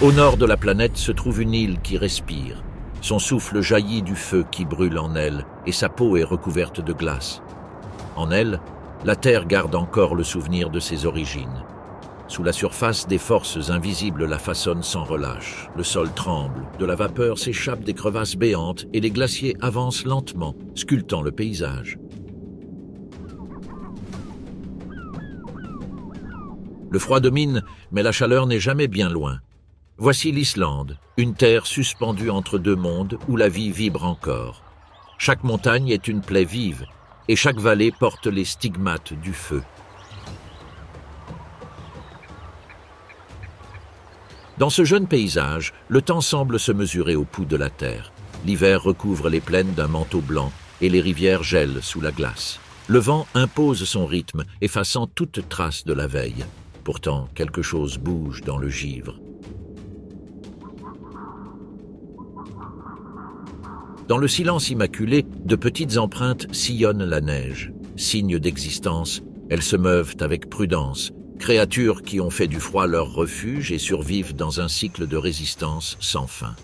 Au nord de la planète se trouve une île qui respire. Son souffle jaillit du feu qui brûle en elle et sa peau est recouverte de glace. En elle, la Terre garde encore le souvenir de ses origines. Sous la surface, des forces invisibles la façonnent sans relâche. Le sol tremble, de la vapeur s'échappe des crevasses béantes et les glaciers avancent lentement, sculptant le paysage. Le froid domine, mais la chaleur n'est jamais bien loin. Voici l'Islande, une terre suspendue entre deux mondes où la vie vibre encore. Chaque montagne est une plaie vive et chaque vallée porte les stigmates du feu. Dans ce jeune paysage, le temps semble se mesurer au pouls de la terre. L'hiver recouvre les plaines d'un manteau blanc et les rivières gèlent sous la glace. Le vent impose son rythme, effaçant toute trace de la veille. Pourtant, quelque chose bouge dans le givre. Dans le silence immaculé, de petites empreintes sillonnent la neige. Signes d'existence, elles se meuvent avec prudence. Créatures qui ont fait du froid leur refuge et survivent dans un cycle de résistance sans fin.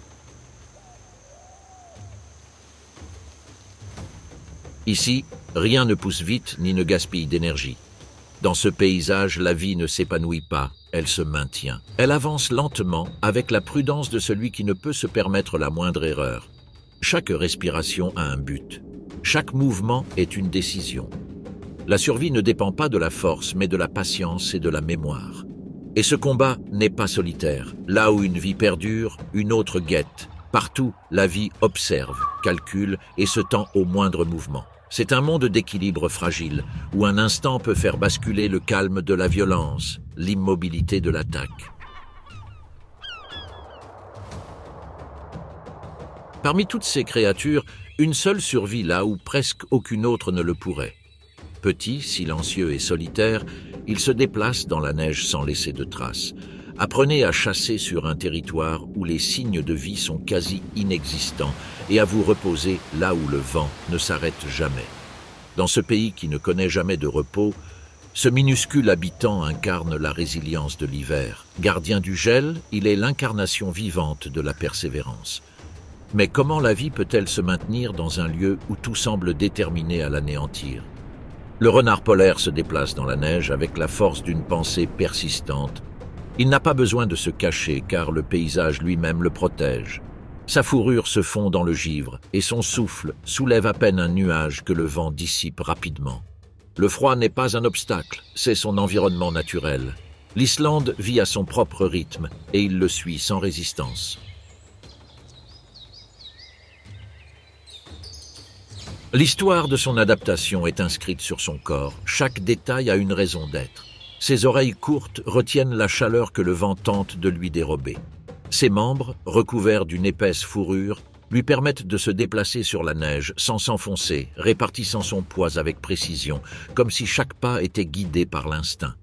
Ici, rien ne pousse vite ni ne gaspille d'énergie. Dans ce paysage, la vie ne s'épanouit pas, elle se maintient. Elle avance lentement avec la prudence de celui qui ne peut se permettre la moindre erreur. Chaque respiration a un but. Chaque mouvement est une décision. La survie ne dépend pas de la force, mais de la patience et de la mémoire. Et ce combat n'est pas solitaire. Là où une vie perdure, une autre guette. Partout, la vie observe, calcule et se tend au moindre mouvement. C'est un monde d'équilibre fragile, où un instant peut faire basculer le calme de la violence, l'immobilité de l'attaque. Parmi toutes ces créatures, une seule survit là où presque aucune autre ne le pourrait. Petit, silencieux et solitaire, il se déplace dans la neige sans laisser de traces. Apprenez à chasser sur un territoire où les signes de vie sont quasi inexistants et à vous reposer là où le vent ne s'arrête jamais. Dans ce pays qui ne connaît jamais de repos, ce minuscule habitant incarne la résilience de l'hiver. Gardien du gel, il est l'incarnation vivante de la persévérance. Mais comment la vie peut-elle se maintenir dans un lieu où tout semble déterminé à l'anéantir ? Le renard polaire se déplace dans la neige avec la force d'une pensée persistante. Il n'a pas besoin de se cacher car le paysage lui-même le protège. Sa fourrure se fond dans le givre et son souffle soulève à peine un nuage que le vent dissipe rapidement. Le froid n'est pas un obstacle, c'est son environnement naturel. L'Islande vit à son propre rythme et il le suit sans résistance. L'histoire de son adaptation est inscrite sur son corps. Chaque détail a une raison d'être. Ses oreilles courtes retiennent la chaleur que le vent tente de lui dérober. Ses membres, recouverts d'une épaisse fourrure, lui permettent de se déplacer sur la neige sans s'enfoncer, répartissant son poids avec précision, comme si chaque pas était guidé par l'instinct.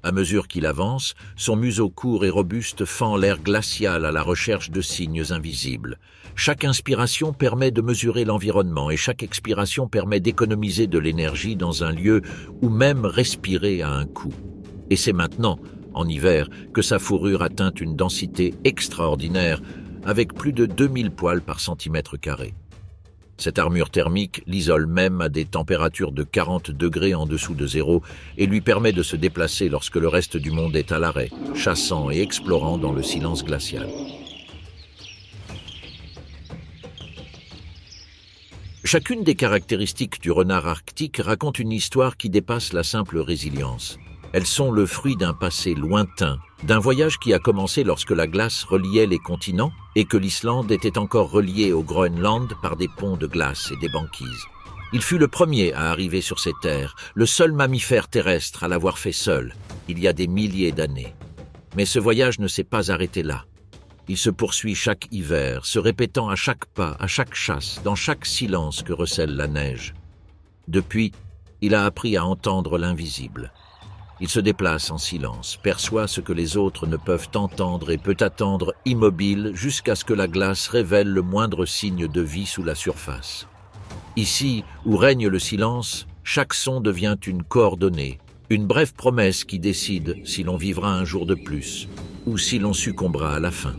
À mesure qu'il avance, son museau court et robuste fend l'air glacial à la recherche de signes invisibles. Chaque inspiration permet de mesurer l'environnement et chaque expiration permet d'économiser de l'énergie dans un lieu où même respirer a un coût. Et c'est maintenant, en hiver, que sa fourrure atteint une densité extraordinaire, avec plus de 2000 poils par centimètre carré. Cette armure thermique l'isole même à des températures de 40 degrés en dessous de zéro et lui permet de se déplacer lorsque le reste du monde est à l'arrêt, chassant et explorant dans le silence glacial. Chacune des caractéristiques du renard arctique raconte une histoire qui dépasse la simple résilience. Elles sont le fruit d'un passé lointain, d'un voyage qui a commencé lorsque la glace reliait les continents et que l'Islande était encore reliée au Groenland par des ponts de glace et des banquises. Il fut le premier à arriver sur ces terres, le seul mammifère terrestre à l'avoir fait seul, il y a des milliers d'années. Mais ce voyage ne s'est pas arrêté là. Il se poursuit chaque hiver, se répétant à chaque pas, à chaque chasse, dans chaque silence que recèle la neige. Depuis, il a appris à entendre l'invisible. Il se déplace en silence, perçoit ce que les autres ne peuvent entendre et peut attendre immobile jusqu'à ce que la glace révèle le moindre signe de vie sous la surface. Ici, où règne le silence, chaque son devient une coordonnée, une brève promesse qui décide si l'on vivra un jour de plus ou si l'on succombera à la faim.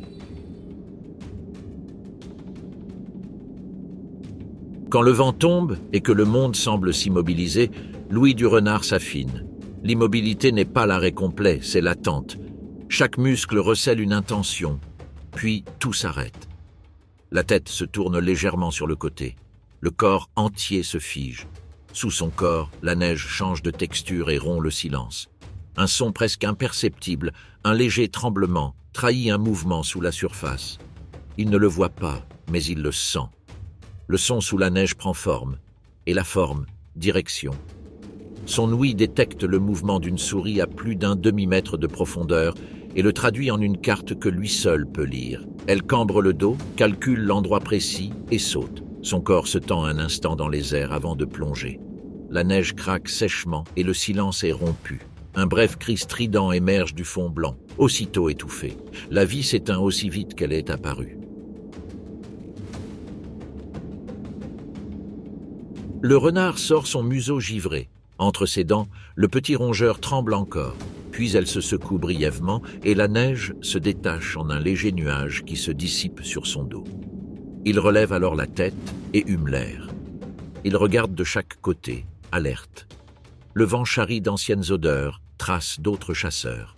Quand le vent tombe et que le monde semble s'immobiliser, l'ouïe du renard s'affine. L'immobilité n'est pas l'arrêt complet, c'est l'attente. Chaque muscle recèle une intention, puis tout s'arrête. La tête se tourne légèrement sur le côté. Le corps entier se fige. Sous son corps, la neige change de texture et rompt le silence. Un son presque imperceptible, un léger tremblement, trahit un mouvement sous la surface. Il ne le voit pas, mais il le sent. Le son sous la neige prend forme, et la forme, direction. Son ouïe détecte le mouvement d'une souris à plus d'un demi-mètre de profondeur et le traduit en une carte que lui seul peut lire. Elle cambre le dos, calcule l'endroit précis et saute. Son corps se tend un instant dans les airs avant de plonger. La neige craque sèchement et le silence est rompu. Un bref cri strident émerge du fond blanc, aussitôt étouffé. La vie s'éteint aussi vite qu'elle est apparue. Le renard sort son museau givré. Entre ses dents, le petit rongeur tremble encore. Puis elle se secoue brièvement et la neige se détache en un léger nuage qui se dissipe sur son dos. Il relève alors la tête et hume l'air. Il regarde de chaque côté, alerte. Le vent charrie d'anciennes odeurs, traces d'autres chasseurs.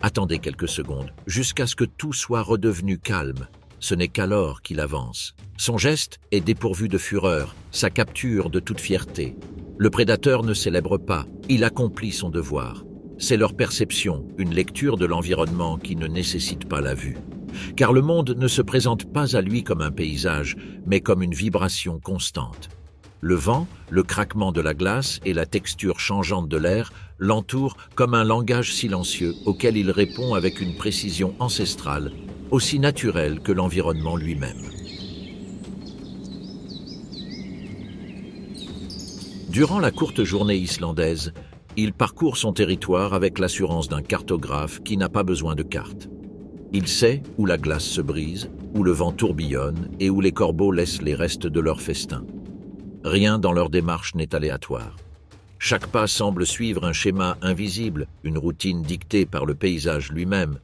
Attendez quelques secondes, jusqu'à ce que tout soit redevenu calme. Ce n'est qu'alors qu'il avance. Son geste est dépourvu de fureur, sa capture de toute fierté. Le prédateur ne célèbre pas, il accomplit son devoir. C'est leur perception, une lecture de l'environnement qui ne nécessite pas la vue. Car le monde ne se présente pas à lui comme un paysage, mais comme une vibration constante. Le vent, le craquement de la glace et la texture changeante de l'air l'entourent comme un langage silencieux auquel il répond avec une précision ancestrale, aussi naturelle que l'environnement lui-même. Durant la courte journée islandaise, il parcourt son territoire avec l'assurance d'un cartographe qui n'a pas besoin de carte. Il sait où la glace se brise, où le vent tourbillonne et où les corbeaux laissent les restes de leur festin. Rien dans leur démarche n'est aléatoire. Chaque pas semble suivre un schéma invisible, une routine dictée par le paysage lui-même.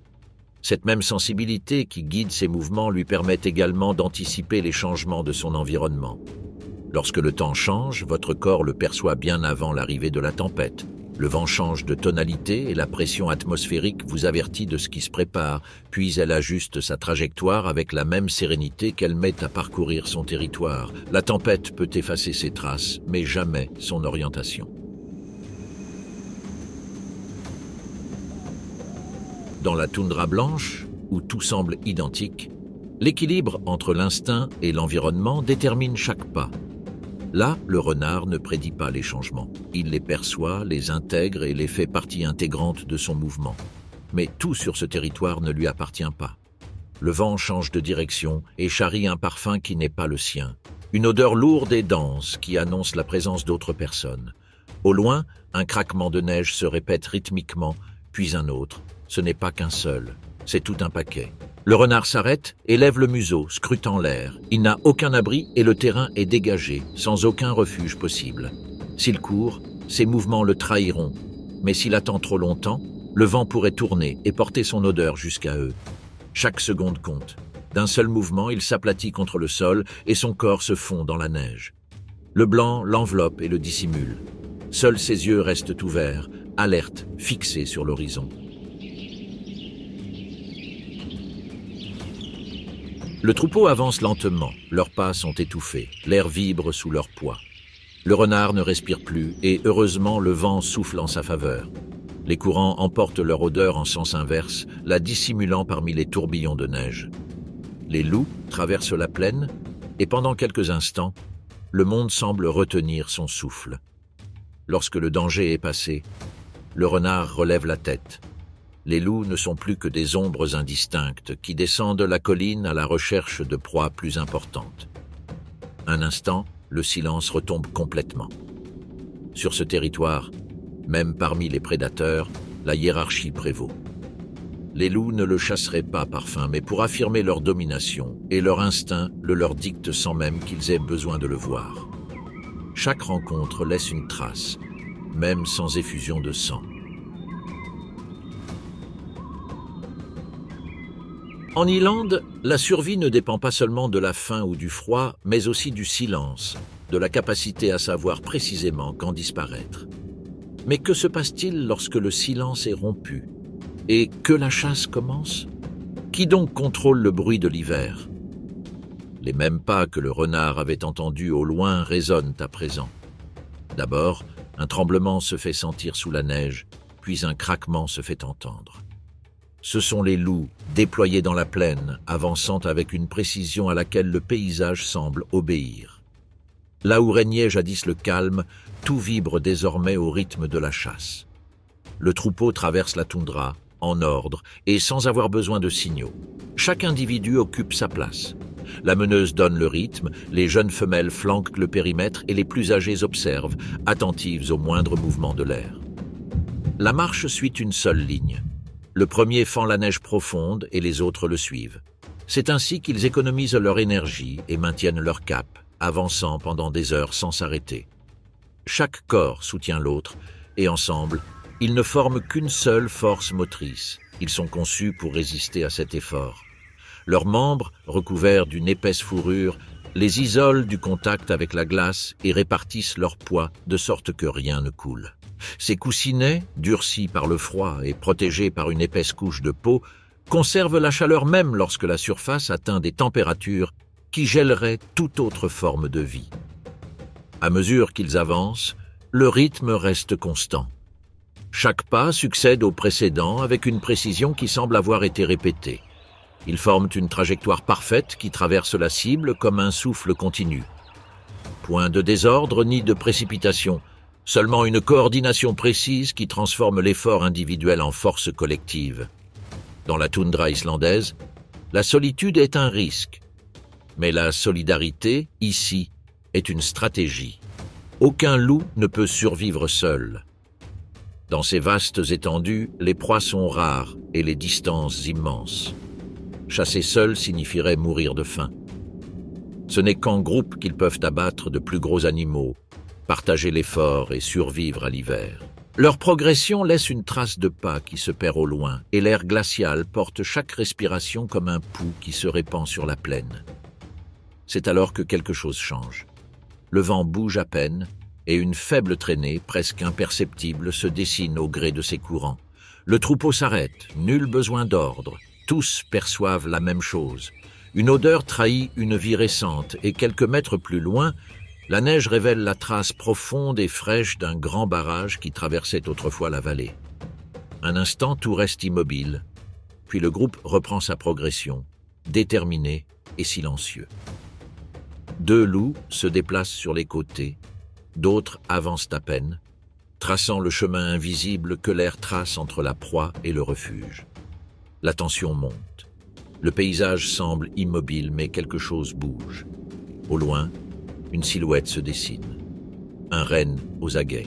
Cette même sensibilité qui guide ses mouvements lui permet également d'anticiper les changements de son environnement. Lorsque le temps change, votre corps le perçoit bien avant l'arrivée de la tempête. Le vent change de tonalité et la pression atmosphérique vous avertit de ce qui se prépare, puis elle ajuste sa trajectoire avec la même sérénité qu'elle met à parcourir son territoire. La tempête peut effacer ses traces, mais jamais son orientation. Dans la toundra blanche, où tout semble identique, l'équilibre entre l'instinct et l'environnement détermine chaque pas. Là, le renard ne prédit pas les changements. Il les perçoit, les intègre et les fait partie intégrante de son mouvement. Mais tout sur ce territoire ne lui appartient pas. Le vent change de direction et charrie un parfum qui n'est pas le sien. Une odeur lourde et dense qui annonce la présence d'autres personnes. Au loin, un craquement de neige se répète rythmiquement, puis un autre. Ce n'est pas qu'un seul, c'est tout un paquet. Le renard s'arrête et lève le museau, scrutant l'air. Il n'a aucun abri et le terrain est dégagé, sans aucun refuge possible. S'il court, ses mouvements le trahiront. Mais s'il attend trop longtemps, le vent pourrait tourner et porter son odeur jusqu'à eux. Chaque seconde compte. D'un seul mouvement, il s'aplatit contre le sol et son corps se fond dans la neige. Le blanc l'enveloppe et le dissimule. Seuls ses yeux restent ouverts, alertes, fixés sur l'horizon. Le troupeau avance lentement, leurs pas sont étouffés, l'air vibre sous leur poids. Le renard ne respire plus et heureusement le vent souffle en sa faveur. Les courants emportent leur odeur en sens inverse, la dissimulant parmi les tourbillons de neige. Les loups traversent la plaine et pendant quelques instants, le monde semble retenir son souffle. Lorsque le danger est passé, le renard relève la tête. Les loups ne sont plus que des ombres indistinctes qui descendent la colline à la recherche de proies plus importantes. Un instant, le silence retombe complètement. Sur ce territoire, même parmi les prédateurs, la hiérarchie prévaut. Les loups ne le chasseraient pas par faim, mais pour affirmer leur domination, et leur instinct le leur dicte sans même qu'ils aient besoin de le voir. Chaque rencontre laisse une trace, même sans effusion de sang. En Irlande, la survie ne dépend pas seulement de la faim ou du froid, mais aussi du silence, de la capacité à savoir précisément quand disparaître. Mais que se passe-t-il lorsque le silence est rompu et que la chasse commence? Qui donc contrôle le bruit de l'hiver? Les mêmes pas que le renard avait entendus au loin résonnent à présent. D'abord, un tremblement se fait sentir sous la neige, puis un craquement se fait entendre. Ce sont les loups, déployés dans la plaine, avançant avec une précision à laquelle le paysage semble obéir. Là où régnait jadis le calme, tout vibre désormais au rythme de la chasse. Le troupeau traverse la toundra, en ordre et sans avoir besoin de signaux. Chaque individu occupe sa place. La meneuse donne le rythme, les jeunes femelles flanquent le périmètre et les plus âgées observent, attentives aux moindres mouvements de l'air. La marche suit une seule ligne. Le premier fend la neige profonde et les autres le suivent. C'est ainsi qu'ils économisent leur énergie et maintiennent leur cap, avançant pendant des heures sans s'arrêter. Chaque corps soutient l'autre et ensemble, ils ne forment qu'une seule force motrice. Ils sont conçus pour résister à cet effort. Leurs membres, recouverts d'une épaisse fourrure, les isolent du contact avec la glace et répartissent leur poids de sorte que rien ne coule. Ces coussinets, durcis par le froid et protégés par une épaisse couche de peau, conservent la chaleur même lorsque la surface atteint des températures qui gèleraient toute autre forme de vie. À mesure qu'ils avancent, le rythme reste constant. Chaque pas succède au précédent avec une précision qui semble avoir été répétée. Ils forment une trajectoire parfaite qui traverse la cible comme un souffle continu. Point de désordre ni de précipitation, seulement une coordination précise qui transforme l'effort individuel en force collective. Dans la toundra islandaise, la solitude est un risque, mais la solidarité, ici, est une stratégie. Aucun loup ne peut survivre seul. Dans ces vastes étendues, les proies sont rares et les distances immenses. Chasser seul signifierait mourir de faim. Ce n'est qu'en groupe qu'ils peuvent abattre de plus gros animaux, partager l'effort et survivre à l'hiver. Leur progression laisse une trace de pas qui se perd au loin, et l'air glacial porte chaque respiration comme un pouls qui se répand sur la plaine. C'est alors que quelque chose change. Le vent bouge à peine, et une faible traînée, presque imperceptible, se dessine au gré de ses courants. Le troupeau s'arrête, nul besoin d'ordre. Tous perçoivent la même chose. Une odeur trahit une vie récente, et quelques mètres plus loin, la neige révèle la trace profonde et fraîche d'un grand barrage qui traversait autrefois la vallée. Un instant, tout reste immobile, puis le groupe reprend sa progression, déterminé et silencieux. Deux loups se déplacent sur les côtés, d'autres avancent à peine, traçant le chemin invisible que l'air trace entre la proie et le refuge. La tension monte. Le paysage semble immobile, mais quelque chose bouge. Au loin, une silhouette se dessine. Un renne aux aguets.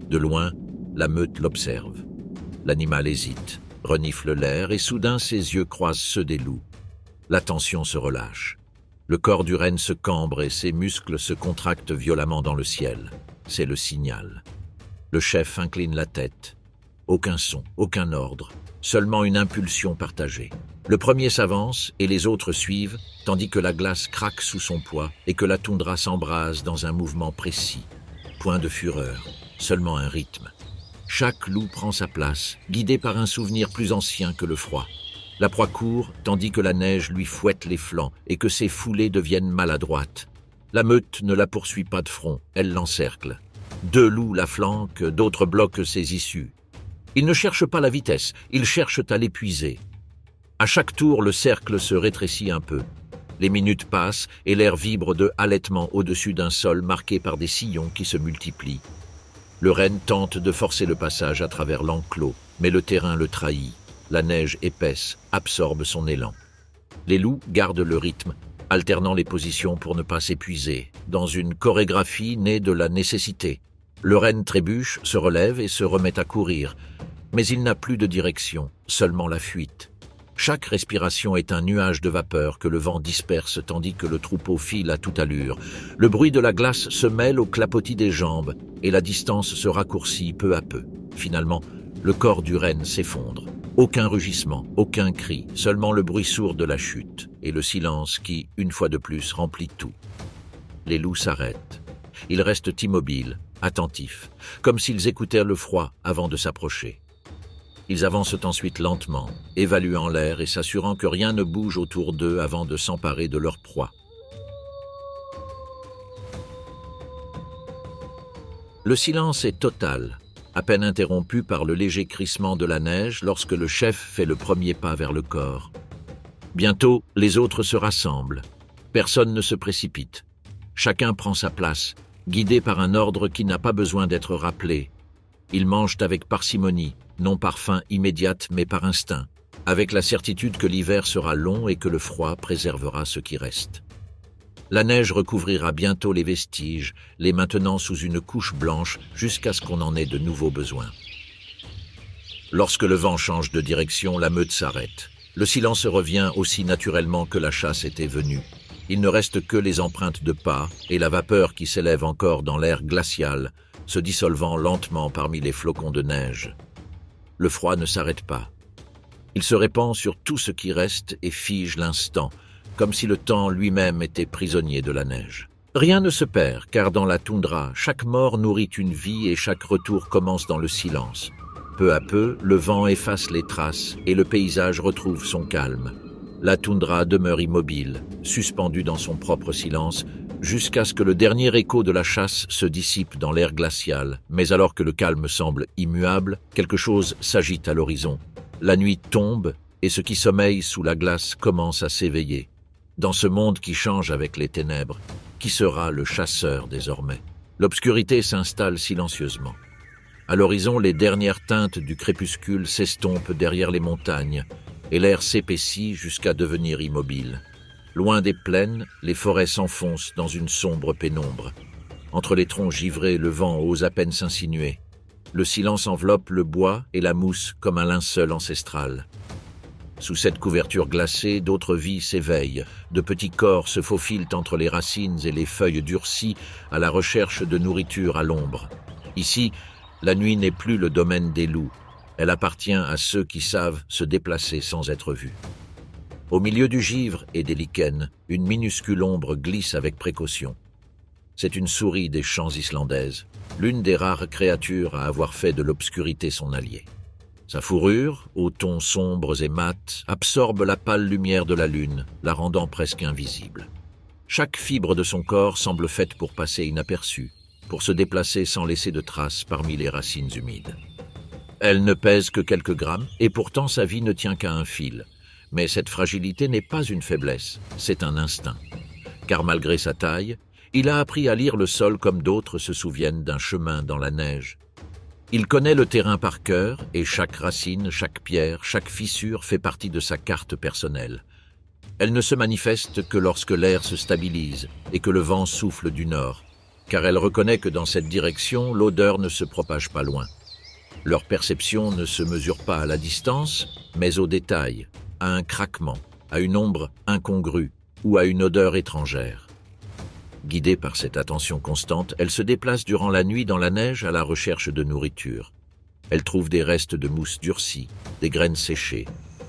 De loin, la meute l'observe. L'animal hésite, renifle l'air et soudain ses yeux croisent ceux des loups. La tension se relâche. Le corps du renne se cambre et ses muscles se contractent violemment dans le ciel. C'est le signal. Le chef incline la tête. Aucun son, aucun ordre, seulement une impulsion partagée. Le premier s'avance et les autres suivent, tandis que la glace craque sous son poids et que la toundra s'embrase dans un mouvement précis. Point de fureur, seulement un rythme. Chaque loup prend sa place, guidé par un souvenir plus ancien que le froid. La proie court, tandis que la neige lui fouette les flancs et que ses foulées deviennent maladroites. La meute ne la poursuit pas de front, elle l'encercle. Deux loups la flanquent, d'autres bloquent ses issues. Ils ne cherchent pas la vitesse, ils cherchent à l'épuiser. À chaque tour, le cercle se rétrécit un peu. Les minutes passent et l'air vibre de halètement au-dessus d'un sol marqué par des sillons qui se multiplient. Le renne tente de forcer le passage à travers l'enclos, mais le terrain le trahit. La neige épaisse absorbe son élan. Les loups gardent le rythme, alternant les positions pour ne pas s'épuiser, dans une chorégraphie née de la nécessité. Le renne trébuche, se relève et se remet à courir, mais il n'a plus de direction, seulement la fuite. Chaque respiration est un nuage de vapeur que le vent disperse tandis que le troupeau file à toute allure. Le bruit de la glace se mêle au clapotis des jambes et la distance se raccourcit peu à peu. Finalement, le corps du renne s'effondre. Aucun rugissement, aucun cri, seulement le bruit sourd de la chute et le silence qui, une fois de plus, remplit tout. Les loups s'arrêtent. Ils restent immobiles, attentifs, comme s'ils écoutaient le froid avant de s'approcher. Ils avancent ensuite lentement, évaluant l'air et s'assurant que rien ne bouge autour d'eux avant de s'emparer de leur proie. Le silence est total, à peine interrompu par le léger crissement de la neige lorsque le chef fait le premier pas vers le corps. Bientôt, les autres se rassemblent. Personne ne se précipite. Chacun prend sa place, guidé par un ordre qui n'a pas besoin d'être rappelé. Ils mangent avec parcimonie, non par faim immédiate mais par instinct, avec la certitude que l'hiver sera long et que le froid préservera ce qui reste. La neige recouvrira bientôt les vestiges, les maintenant sous une couche blanche jusqu'à ce qu'on en ait de nouveaux besoins. Lorsque le vent change de direction, la meute s'arrête. Le silence revient aussi naturellement que la chasse était venue. Il ne reste que les empreintes de pas et la vapeur qui s'élève encore dans l'air glacial, se dissolvant lentement parmi les flocons de neige. Le froid ne s'arrête pas. Il se répand sur tout ce qui reste et fige l'instant, comme si le temps lui-même était prisonnier de la neige. Rien ne se perd, car dans la toundra, chaque mort nourrit une vie et chaque retour commence dans le silence. Peu à peu, le vent efface les traces et le paysage retrouve son calme. La toundra demeure immobile, suspendue dans son propre silence, jusqu'à ce que le dernier écho de la chasse se dissipe dans l'air glacial. Mais alors que le calme semble immuable, quelque chose s'agite à l'horizon. La nuit tombe et ce qui sommeille sous la glace commence à s'éveiller. Dans ce monde qui change avec les ténèbres, qui sera le chasseur désormais? L'obscurité s'installe silencieusement. À l'horizon, les dernières teintes du crépuscule s'estompent derrière les montagnes, et l'air s'épaissit jusqu'à devenir immobile. Loin des plaines, les forêts s'enfoncent dans une sombre pénombre. Entre les troncs givrés, le vent ose à peine s'insinuer. Le silence enveloppe le bois et la mousse comme un linceul ancestral. Sous cette couverture glacée, d'autres vies s'éveillent. De petits corps se faufilent entre les racines et les feuilles durcies à la recherche de nourriture à l'ombre. Ici, la nuit n'est plus le domaine des loups. Elle appartient à ceux qui savent se déplacer sans être vus. Au milieu du givre et des lichens, une minuscule ombre glisse avec précaution. C'est une souris des champs islandaises, l'une des rares créatures à avoir fait de l'obscurité son allié. Sa fourrure, aux tons sombres et mats, absorbe la pâle lumière de la lune, la rendant presque invisible. Chaque fibre de son corps semble faite pour passer inaperçue, pour se déplacer sans laisser de traces parmi les racines humides. Elle ne pèse que quelques grammes, et pourtant sa vie ne tient qu'à un fil. Mais cette fragilité n'est pas une faiblesse, c'est un instinct. Car malgré sa taille, il a appris à lire le sol comme d'autres se souviennent d'un chemin dans la neige. Il connaît le terrain par cœur, et chaque racine, chaque pierre, chaque fissure fait partie de sa carte personnelle. Elle ne se manifeste que lorsque l'air se stabilise et que le vent souffle du nord, car elle reconnaît que dans cette direction, l'odeur ne se propage pas loin. Leur perception ne se mesure pas à la distance, mais au détail, à un craquement, à une ombre incongrue ou à une odeur étrangère. Guidée par cette attention constante, elle se déplace durant la nuit dans la neige à la recherche de nourriture. Elle trouve des restes de mousse durcie, des graines séchées,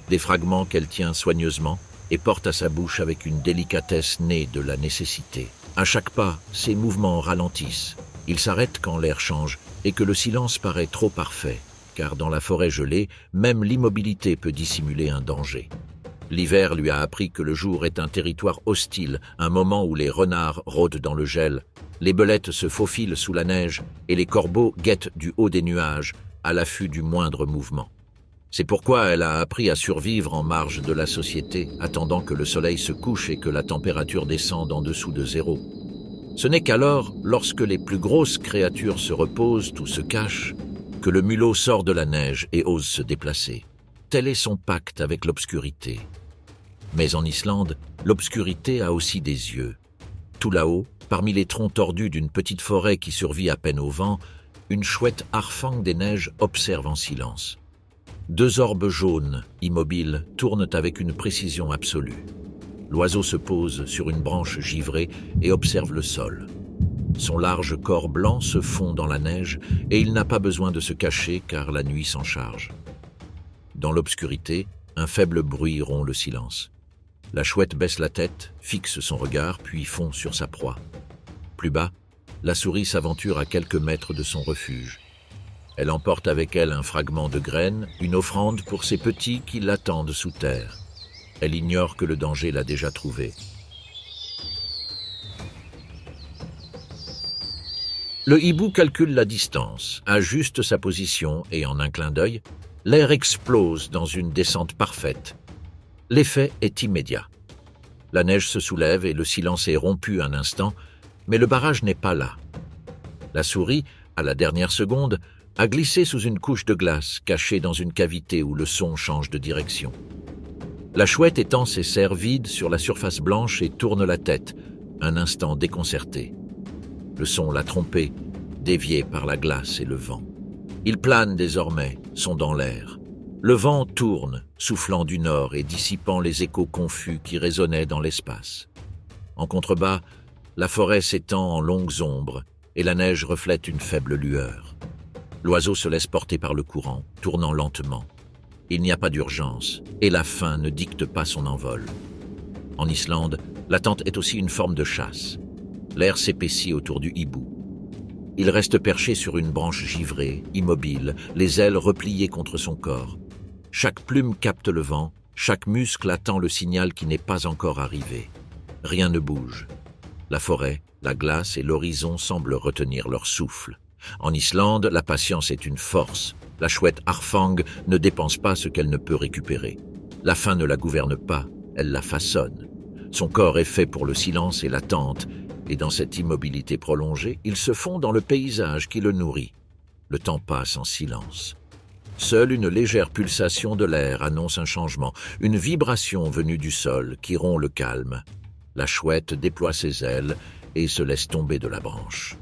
des fragments qu'elle tient soigneusement et porte à sa bouche avec une délicatesse née de la nécessité. À chaque pas, ses mouvements ralentissent. Il s'arrête quand l'air change et que le silence paraît trop parfait, car dans la forêt gelée, même l'immobilité peut dissimuler un danger. L'hiver lui a appris que le jour est un territoire hostile, un moment où les renards rôdent dans le gel, les belettes se faufilent sous la neige et les corbeaux guettent du haut des nuages, à l'affût du moindre mouvement. C'est pourquoi elle a appris à survivre en marge de la société, attendant que le soleil se couche et que la température descende en dessous de zéro. Ce n'est qu'alors, lorsque les plus grosses créatures se reposent ou se cachent, que le mulot sort de la neige et ose se déplacer. Tel est son pacte avec l'obscurité. Mais en Islande, l'obscurité a aussi des yeux. Tout là-haut, parmi les troncs tordus d'une petite forêt qui survit à peine au vent, une chouette harfang des neiges observe en silence. 2 orbes jaunes, immobiles, tournent avec une précision absolue. L'oiseau se pose sur une branche givrée et observe le sol. Son large corps blanc se fond dans la neige et il n'a pas besoin de se cacher car la nuit s'en charge. Dans l'obscurité, un faible bruit rompt le silence. La chouette baisse la tête, fixe son regard, puis fond sur sa proie. Plus bas, la souris s'aventure à quelques mètres de son refuge. Elle emporte avec elle un fragment de graine, une offrande pour ses petits qui l'attendent sous terre. Elle ignore que le danger l'a déjà trouvée. Le hibou calcule la distance, ajuste sa position et en un clin d'œil, l'air explose dans une descente parfaite. L'effet est immédiat. La neige se soulève et le silence est rompu un instant, mais le barrage n'est pas là. La souris, à la dernière seconde, a glissé sous une couche de glace cachée dans une cavité où le son change de direction. La chouette étend ses serres vides sur la surface blanche et tourne la tête, un instant déconcerté. Le son l'a trompé, dévié par la glace et le vent. Il plane désormais, sondant l'air. Le vent tourne, soufflant du nord et dissipant les échos confus qui résonnaient dans l'espace. En contrebas, la forêt s'étend en longues ombres et la neige reflète une faible lueur. L'oiseau se laisse porter par le courant, tournant lentement. Il n'y a pas d'urgence et la faim ne dicte pas son envol. En Islande, l'attente est aussi une forme de chasse. L'air s'épaissit autour du hibou. Il reste perché sur une branche givrée, immobile, les ailes repliées contre son corps. Chaque plume capte le vent, chaque muscle attend le signal qui n'est pas encore arrivé. Rien ne bouge. La forêt, la glace et l'horizon semblent retenir leur souffle. En Islande, la patience est une force. La chouette Arfang ne dépense pas ce qu'elle ne peut récupérer. La faim ne la gouverne pas, elle la façonne. Son corps est fait pour le silence et l'attente, et dans cette immobilité prolongée, il se fond dans le paysage qui le nourrit. Le temps passe en silence. Seule une légère pulsation de l'air annonce un changement, une vibration venue du sol qui rompt le calme. La chouette déploie ses ailes et se laisse tomber de la branche.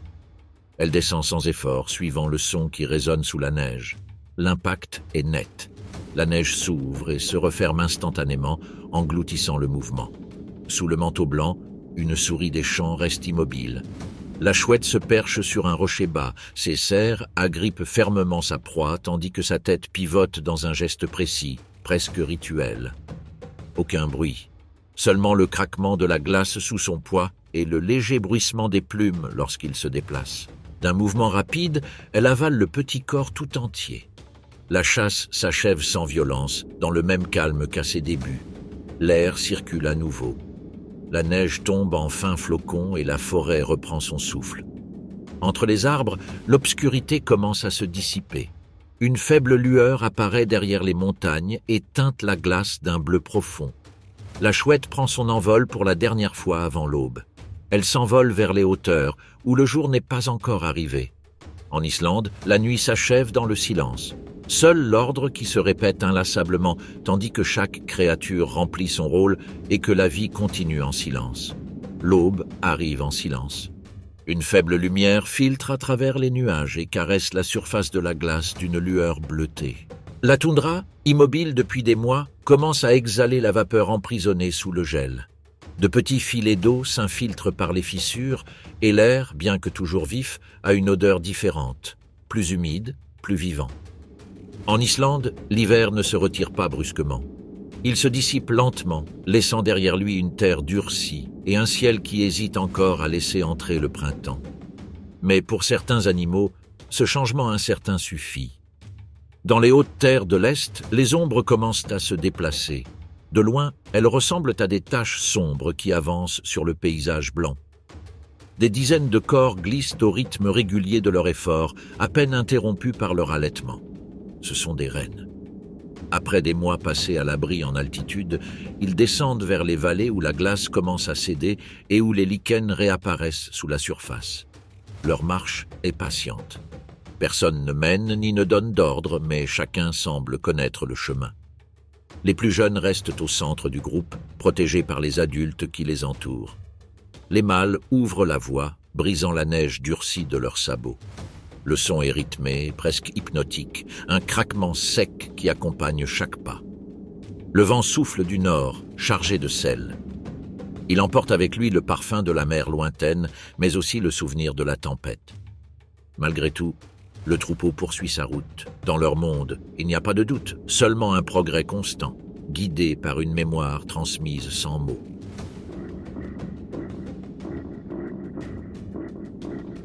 Elle descend sans effort, suivant le son qui résonne sous la neige. L'impact est net. La neige s'ouvre et se referme instantanément, engloutissant le mouvement. Sous le manteau blanc, une souris des champs reste immobile. La chouette se perche sur un rocher bas, ses serres agrippent fermement sa proie tandis que sa tête pivote dans un geste précis, presque rituel. Aucun bruit, seulement le craquement de la glace sous son poids et le léger bruissement des plumes lorsqu'il se déplace. D'un mouvement rapide, elle avale le petit corps tout entier. La chasse s'achève sans violence, dans le même calme qu'à ses débuts. L'air circule à nouveau. La neige tombe en fins flocons et la forêt reprend son souffle. Entre les arbres, l'obscurité commence à se dissiper. Une faible lueur apparaît derrière les montagnes et teinte la glace d'un bleu profond. La chouette prend son envol pour la dernière fois avant l'aube. Elle s'envole vers les hauteurs, où le jour n'est pas encore arrivé. En Islande, la nuit s'achève dans le silence. Seul l'ordre qui se répète inlassablement, tandis que chaque créature remplit son rôle et que la vie continue en silence. L'aube arrive en silence. Une faible lumière filtre à travers les nuages et caresse la surface de la glace d'une lueur bleutée. La toundra, immobile depuis des mois, commence à exhaler la vapeur emprisonnée sous le gel. De petits filets d'eau s'infiltrent par les fissures et l'air, bien que toujours vif, a une odeur différente, plus humide, plus vivant. En Islande, l'hiver ne se retire pas brusquement. Il se dissipe lentement, laissant derrière lui une terre durcie et un ciel qui hésite encore à laisser entrer le printemps. Mais pour certains animaux, ce changement incertain suffit. Dans les hautes terres de l'Est, les ombres commencent à se déplacer. De loin, elles ressemblent à des taches sombres qui avancent sur le paysage blanc. Des dizaines de corps glissent au rythme régulier de leur effort, à peine interrompus par leur allaitement. Ce sont des rennes. Après des mois passés à l'abri en altitude, ils descendent vers les vallées où la glace commence à céder et où les lichens réapparaissent sous la surface. Leur marche est patiente. Personne ne mène ni ne donne d'ordre, mais chacun semble connaître le chemin. Les plus jeunes restent au centre du groupe, protégés par les adultes qui les entourent. Les mâles ouvrent la voie, brisant la neige durcie de leurs sabots. Le son est rythmé, presque hypnotique, un craquement sec qui accompagne chaque pas. Le vent souffle du nord, chargé de sel. Il emporte avec lui le parfum de la mer lointaine, mais aussi le souvenir de la tempête. Malgré tout, le troupeau poursuit sa route. Dans leur monde, il n'y a pas de doute, seulement un progrès constant, guidé par une mémoire transmise sans mots.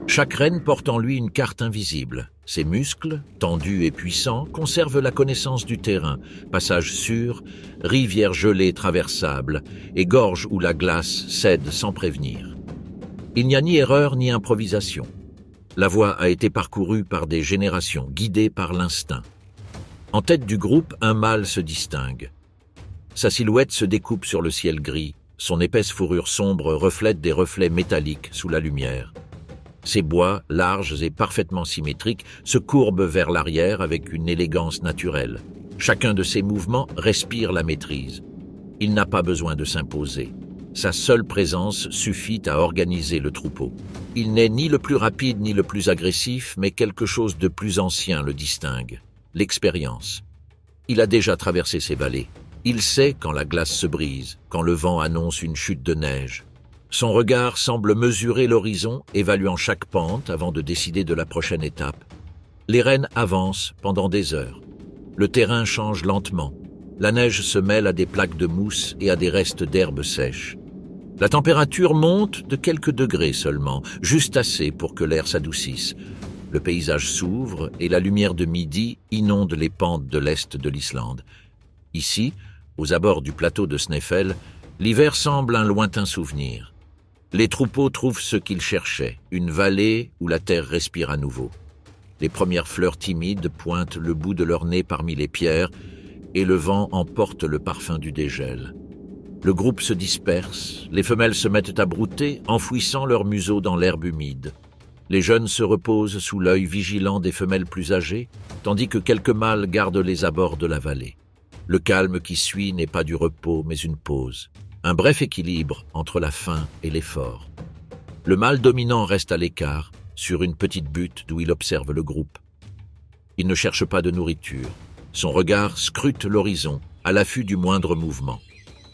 Chaque reine porte en lui une carte invisible. Ses muscles, tendus et puissants, conservent la connaissance du terrain, passage sûr, rivières gelées traversables et gorges où la glace cède sans prévenir. Il n'y a ni erreur ni improvisation. La voie a été parcourue par des générations, guidée par l'instinct. En tête du groupe, un mâle se distingue. Sa silhouette se découpe sur le ciel gris, son épaisse fourrure sombre reflète des reflets métalliques sous la lumière. Ses bois, larges et parfaitement symétriques, se courbent vers l'arrière avec une élégance naturelle. Chacun de ses mouvements respire la maîtrise. Il n'a pas besoin de s'imposer. Sa seule présence suffit à organiser le troupeau. Il n'est ni le plus rapide ni le plus agressif, mais quelque chose de plus ancien le distingue. L'expérience. Il a déjà traversé ces vallées. Il sait quand la glace se brise, quand le vent annonce une chute de neige. Son regard semble mesurer l'horizon, évaluant chaque pente avant de décider de la prochaine étape. Les rennes avancent pendant des heures. Le terrain change lentement. La neige se mêle à des plaques de mousse et à des restes d'herbes sèches. La température monte de quelques degrés seulement, juste assez pour que l'air s'adoucisse. Le paysage s'ouvre et la lumière de midi inonde les pentes de l'est de l'Islande. Ici, aux abords du plateau de Snæfell, l'hiver semble un lointain souvenir. Les troupeaux trouvent ce qu'ils cherchaient, une vallée où la terre respire à nouveau. Les premières fleurs timides pointent le bout de leur nez parmi les pierres et le vent emporte le parfum du dégel. Le groupe se disperse, les femelles se mettent à brouter, enfouissant leur museau dans l'herbe humide. Les jeunes se reposent sous l'œil vigilant des femelles plus âgées, tandis que quelques mâles gardent les abords de la vallée. Le calme qui suit n'est pas du repos, mais une pause. Un bref équilibre entre la faim et l'effort. Le mâle dominant reste à l'écart, sur une petite butte d'où il observe le groupe. Il ne cherche pas de nourriture. Son regard scrute l'horizon, à l'affût du moindre mouvement.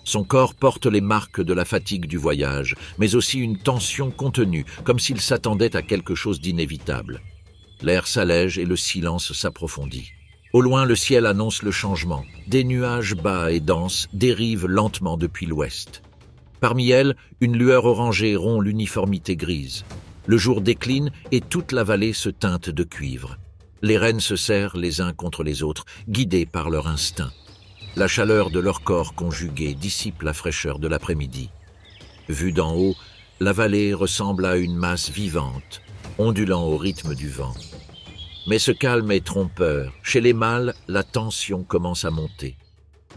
Son corps porte les marques de la fatigue du voyage, mais aussi une tension contenue, comme s'il s'attendait à quelque chose d'inévitable. L'air s'allège et le silence s'approfondit. Au loin, le ciel annonce le changement. Des nuages bas et denses dérivent lentement depuis l'ouest. Parmi elles, une lueur orangée rompt l'uniformité grise. Le jour décline et toute la vallée se teinte de cuivre. Les rennes se serrent les uns contre les autres, guidés par leur instinct. La chaleur de leur corps conjugué dissipe la fraîcheur de l'après-midi. Vue d'en haut, la vallée ressemble à une masse vivante, ondulant au rythme du vent. Mais ce calme est trompeur. Chez les mâles, la tension commence à monter.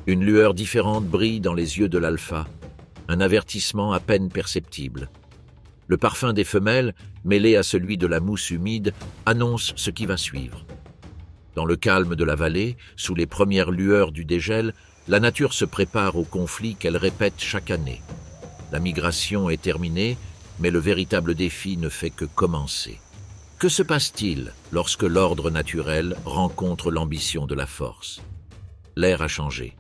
Une lueur différente brille dans les yeux de l'alpha, un avertissement à peine perceptible. Le parfum des femelles, mêlé à celui de la mousse humide, annonce ce qui va suivre. Dans le calme de la vallée, sous les premières lueurs du dégel, la nature se prépare au conflit qu'elle répète chaque année. La migration est terminée, mais le véritable défi ne fait que commencer. Que se passe-t-il lorsque l'ordre naturel rencontre l'ambition de la force? L'air a changé.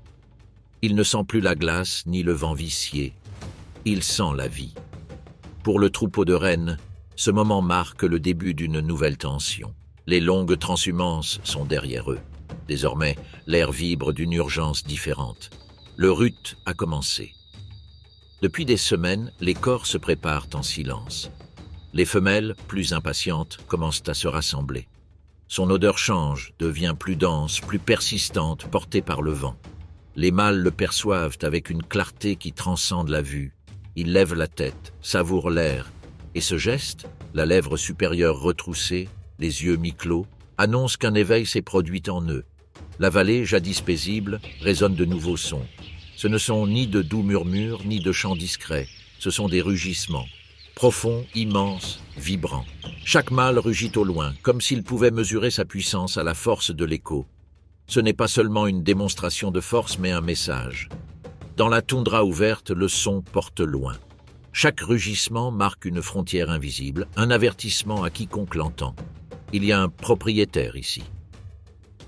Il ne sent plus la glace ni le vent vicié. Il sent la vie. Pour le troupeau de rennes, ce moment marque le début d'une nouvelle tension. Les longues transhumances sont derrière eux. Désormais, l'air vibre d'une urgence différente. Le rut a commencé. Depuis des semaines, les corps se préparent en silence. Les femelles, plus impatientes, commencent à se rassembler. Son odeur change, devient plus dense, plus persistante, portée par le vent. Les mâles le perçoivent avec une clarté qui transcende la vue. Ils lèvent la tête, savourent l'air, et ce geste, la lèvre supérieure retroussée, les yeux mi-clos, annonce qu'un éveil s'est produit en eux. La vallée, jadis paisible, résonne de nouveaux sons. Ce ne sont ni de doux murmures, ni de chants discrets, ce sont des rugissements. Profond, immense, vibrant. Chaque mâle rugit au loin, comme s'il pouvait mesurer sa puissance à la force de l'écho. Ce n'est pas seulement une démonstration de force, mais un message. Dans la toundra ouverte, le son porte loin. Chaque rugissement marque une frontière invisible, un avertissement à quiconque l'entend. Il y a un propriétaire ici.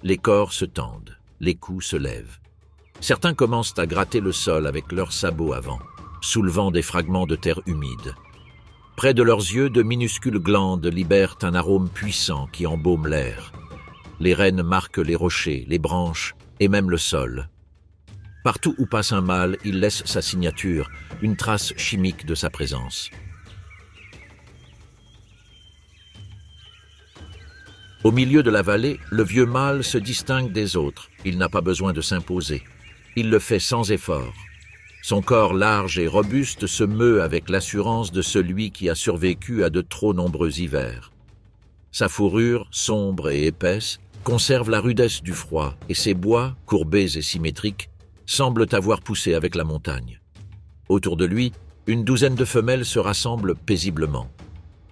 Les corps se tendent, les coups se lèvent. Certains commencent à gratter le sol avec leurs sabots avant, soulevant des fragments de terre humide. Près de leurs yeux, de minuscules glandes libèrent un arôme puissant qui embaume l'air. Les rênes marquent les rochers, les branches et même le sol. Partout où passe un mâle, il laisse sa signature, une trace chimique de sa présence. Au milieu de la vallée, le vieux mâle se distingue des autres. Il n'a pas besoin de s'imposer. Il le fait sans effort. Son corps large et robuste se meut avec l'assurance de celui qui a survécu à de trop nombreux hivers. Sa fourrure, sombre et épaisse, conserve la rudesse du froid et ses bois, courbés et symétriques, semblent avoir poussé avec la montagne. Autour de lui, une douzaine de femelles se rassemblent paisiblement.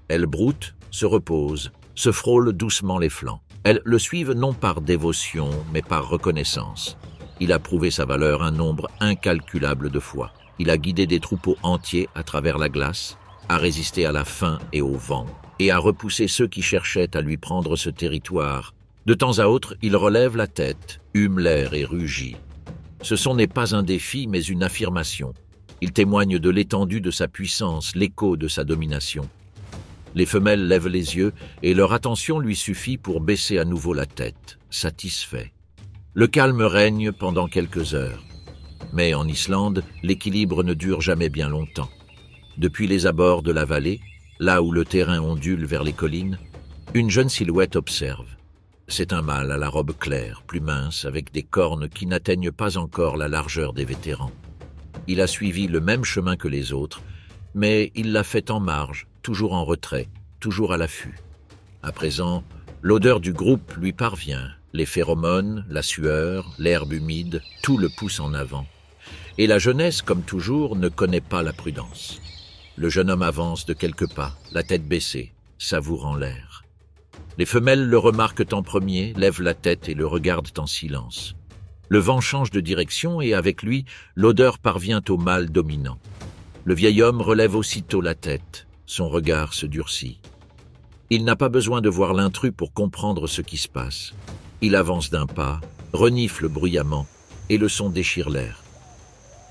Elles broutent, se reposent, se frôlent doucement les flancs. Elles le suivent non par dévotion, mais par reconnaissance. Il a prouvé sa valeur un nombre incalculable de fois. Il a guidé des troupeaux entiers à travers la glace, a résisté à la faim et au vent, et a repoussé ceux qui cherchaient à lui prendre ce territoire. De temps à autre, il relève la tête, hume l'air et rugit. Ce son n'est pas un défi, mais une affirmation. Il témoigne de l'étendue de sa puissance, l'écho de sa domination. Les femelles lèvent les yeux et leur attention lui suffit pour baisser à nouveau la tête, satisfait. Le calme règne pendant quelques heures. Mais en Islande, l'équilibre ne dure jamais bien longtemps. Depuis les abords de la vallée, là où le terrain ondule vers les collines, une jeune silhouette observe. C'est un mâle à la robe claire, plus mince, avec des cornes qui n'atteignent pas encore la largeur des vétérans. Il a suivi le même chemin que les autres, mais il l'a fait en marge, toujours en retrait, toujours à l'affût. À présent, l'odeur du groupe lui parvient. Les phéromones, la sueur, l'herbe humide, tout le pousse en avant. Et la jeunesse, comme toujours, ne connaît pas la prudence. Le jeune homme avance de quelques pas, la tête baissée, savourant l'air. Les femelles le remarquent en premier, lèvent la tête et le regardent en silence. Le vent change de direction et avec lui, l'odeur parvient au mâle dominant. Le vieil homme relève aussitôt la tête, son regard se durcit. Il n'a pas besoin de voir l'intrus pour comprendre ce qui se passe. Il avance d'un pas, renifle bruyamment, et le son déchire l'air.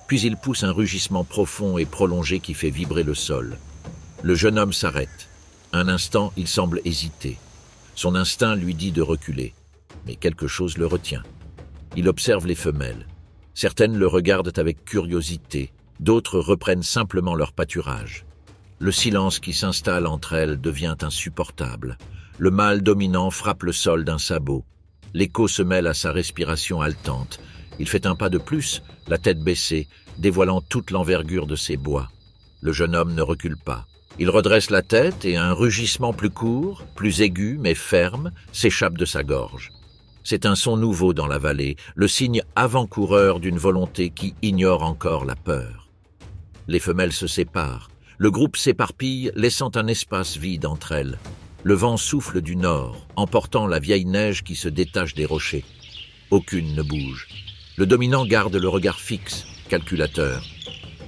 Puis il pousse un rugissement profond et prolongé qui fait vibrer le sol. Le jeune homme s'arrête. Un instant, il semble hésiter. Son instinct lui dit de reculer, mais quelque chose le retient. Il observe les femelles. Certaines le regardent avec curiosité, d'autres reprennent simplement leur pâturage. Le silence qui s'installe entre elles devient insupportable. Le mâle dominant frappe le sol d'un sabot. L'écho se mêle à sa respiration haletante. Il fait un pas de plus, la tête baissée, dévoilant toute l'envergure de ses bois. Le jeune homme ne recule pas. Il redresse la tête et un rugissement plus court, plus aigu mais ferme, s'échappe de sa gorge. C'est un son nouveau dans la vallée, le signe avant-coureur d'une volonté qui ignore encore la peur. Les femelles se séparent. Le groupe s'éparpille, laissant un espace vide entre elles. Le vent souffle du nord, emportant la vieille neige qui se détache des rochers. Aucune ne bouge. Le dominant garde le regard fixe, calculateur.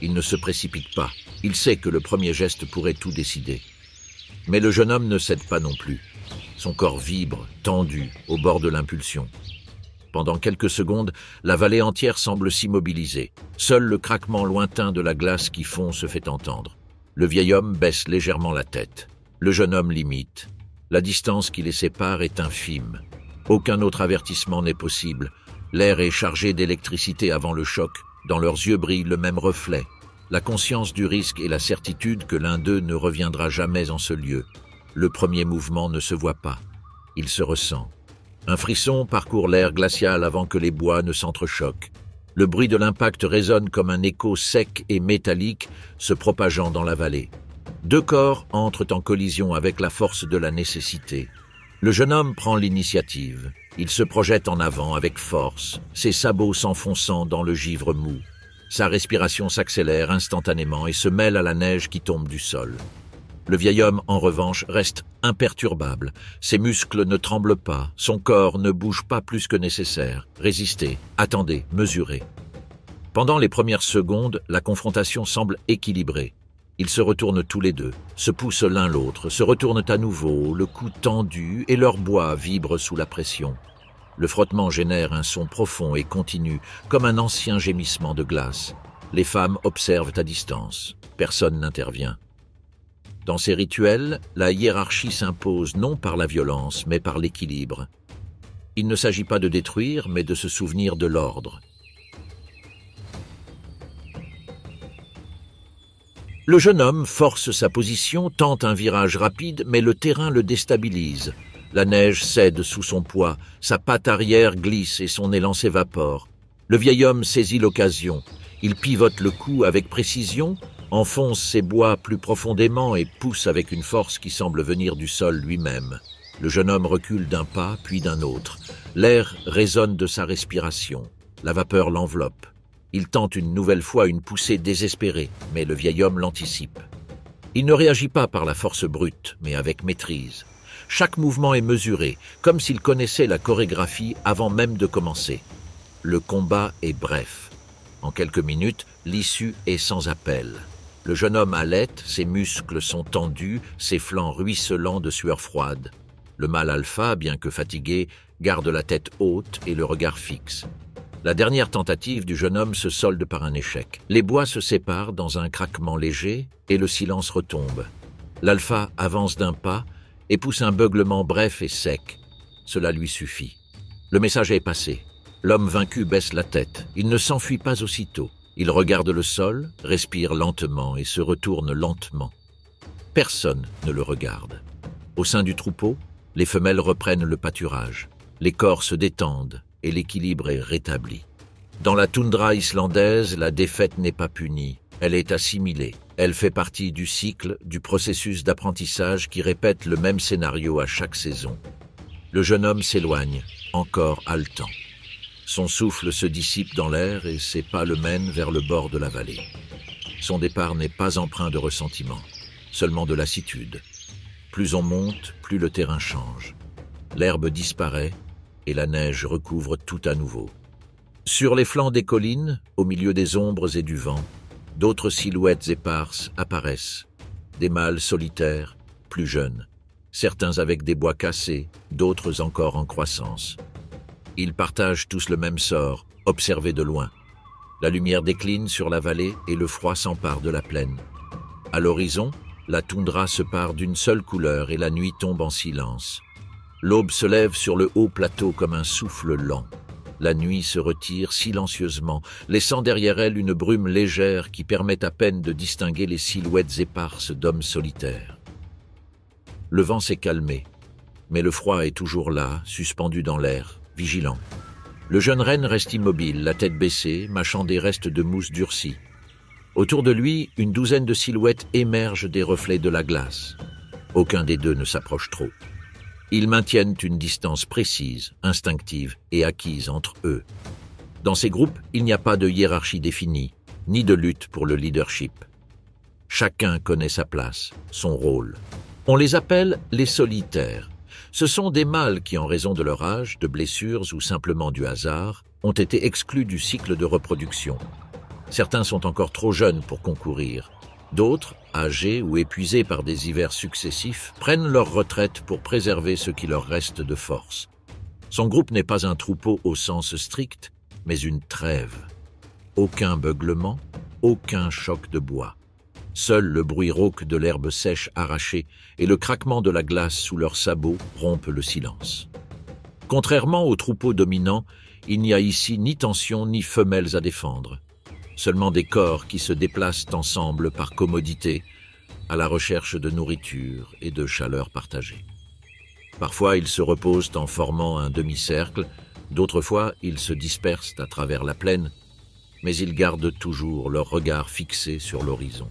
Il ne se précipite pas. Il sait que le premier geste pourrait tout décider. Mais le jeune homme ne cède pas non plus. Son corps vibre, tendu, au bord de l'impulsion. Pendant quelques secondes, la vallée entière semble s'immobiliser. Seul le craquement lointain de la glace qui fond se fait entendre. Le vieil homme baisse légèrement la tête. Le jeune homme l'imite. La distance qui les sépare est infime. Aucun autre avertissement n'est possible. L'air est chargé d'électricité avant le choc. Dans leurs yeux brille le même reflet. La conscience du risque et la certitude que l'un d'eux ne reviendra jamais en ce lieu. Le premier mouvement ne se voit pas. Il se ressent. Un frisson parcourt l'air glacial avant que les bois ne s'entrechoquent. Le bruit de l'impact résonne comme un écho sec et métallique se propageant dans la vallée. Deux corps entrent en collision avec la force de la nécessité. Le jeune homme prend l'initiative. Il se projette en avant avec force, ses sabots s'enfonçant dans le givre mou. Sa respiration s'accélère instantanément et se mêle à la neige qui tombe du sol. Le vieil homme, en revanche, reste imperturbable. Ses muscles ne tremblent pas, son corps ne bouge pas plus que nécessaire. Résistez, attendez, mesurez. Pendant les premières secondes, la confrontation semble équilibrée. Ils se retournent tous les deux, se poussent l'un l'autre, se retournent à nouveau, le cou tendu, et leur bois vibre sous la pression. Le frottement génère un son profond et continu, comme un ancien gémissement de glace. Les femmes observent à distance. Personne n'intervient. Dans ces rituels, la hiérarchie s'impose non par la violence, mais par l'équilibre. Il ne s'agit pas de détruire, mais de se souvenir de l'ordre. Le jeune homme force sa position, tente un virage rapide, mais le terrain le déstabilise. La neige cède sous son poids, sa patte arrière glisse et son élan s'évapore. Le vieil homme saisit l'occasion. Il pivote le cou avec précision, enfonce ses bois plus profondément et pousse avec une force qui semble venir du sol lui-même. Le jeune homme recule d'un pas, puis d'un autre. L'air résonne de sa respiration. La vapeur l'enveloppe. Il tente une nouvelle fois une poussée désespérée, mais le vieil homme l'anticipe. Il ne réagit pas par la force brute, mais avec maîtrise. Chaque mouvement est mesuré, comme s'il connaissait la chorégraphie avant même de commencer. Le combat est bref. En quelques minutes, l'issue est sans appel. Le jeune homme halète, ses muscles sont tendus, ses flancs ruisselants de sueur froide. Le mâle alpha, bien que fatigué, garde la tête haute et le regard fixe. La dernière tentative du jeune homme se solde par un échec. Les bois se séparent dans un craquement léger et le silence retombe. L'alpha avance d'un pas et pousse un beuglement bref et sec. Cela lui suffit. Le message est passé. L'homme vaincu baisse la tête. Il ne s'enfuit pas aussitôt. Il regarde le sol, respire lentement et se retourne lentement. Personne ne le regarde. Au sein du troupeau, les femelles reprennent le pâturage. Les corps se détendent et l'équilibre est rétabli. Dans la toundra islandaise, la défaite n'est pas punie. Elle est assimilée. Elle fait partie du cycle, du processus d'apprentissage qui répète le même scénario à chaque saison. Le jeune homme s'éloigne, encore haletant. Son souffle se dissipe dans l'air et ses pas le mènent vers le bord de la vallée. Son départ n'est pas empreint de ressentiment, seulement de lassitude. Plus on monte, plus le terrain change. L'herbe disparaît et la neige recouvre tout à nouveau. Sur les flancs des collines, au milieu des ombres et du vent, d'autres silhouettes éparses apparaissent. Des mâles solitaires, plus jeunes. Certains avec des bois cassés, d'autres encore en croissance. Ils partagent tous le même sort, observés de loin. La lumière décline sur la vallée et le froid s'empare de la plaine. À l'horizon, la toundra se pare d'une seule couleur et la nuit tombe en silence. L'aube se lève sur le haut plateau comme un souffle lent. La nuit se retire silencieusement, laissant derrière elle une brume légère qui permet à peine de distinguer les silhouettes éparses d'hommes solitaires. Le vent s'est calmé, mais le froid est toujours là, suspendu dans l'air, vigilant. Le jeune renne reste immobile, la tête baissée, mâchant des restes de mousse durcie. Autour de lui, une douzaine de silhouettes émergent des reflets de la glace. Aucun des deux ne s'approche trop. Ils maintiennent une distance précise, instinctive et acquise entre eux. Dans ces groupes, il n'y a pas de hiérarchie définie, ni de lutte pour le leadership. Chacun connaît sa place, son rôle. On les appelle les solitaires. Ce sont des mâles qui, en raison de leur âge, de blessures ou simplement du hasard, ont été exclus du cycle de reproduction. Certains sont encore trop jeunes pour concourir. D'autres, âgés ou épuisés par des hivers successifs, prennent leur retraite pour préserver ce qui leur reste de force. Son groupe n'est pas un troupeau au sens strict, mais une trêve. Aucun beuglement, aucun choc de bois. Seul le bruit rauque de l'herbe sèche arrachée et le craquement de la glace sous leurs sabots rompent le silence. Contrairement au troupeau dominant, il n'y a ici ni tension ni femelles à défendre. Seulement des corps qui se déplacent ensemble par commodité, à la recherche de nourriture et de chaleur partagée. Parfois, ils se reposent en formant un demi-cercle, d'autres fois, ils se dispersent à travers la plaine, mais ils gardent toujours leur regard fixé sur l'horizon.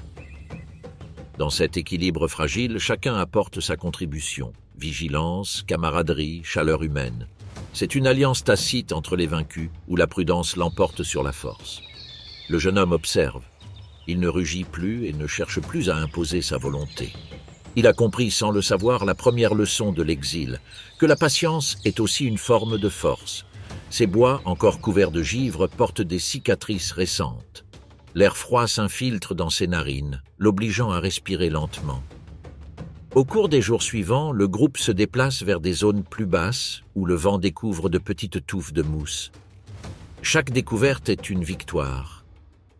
Dans cet équilibre fragile, chacun apporte sa contribution, vigilance, camaraderie, chaleur humaine. C'est une alliance tacite entre les vaincus, où la prudence l'emporte sur la force. Le jeune homme observe. Il ne rugit plus et ne cherche plus à imposer sa volonté. Il a compris sans le savoir la première leçon de l'exil, que la patience est aussi une forme de force. Ces bois, encore couverts de givre, portent des cicatrices récentes. L'air froid s'infiltre dans ses narines, l'obligeant à respirer lentement. Au cours des jours suivants, le groupe se déplace vers des zones plus basses où le vent découvre de petites touffes de mousse. Chaque découverte est une victoire.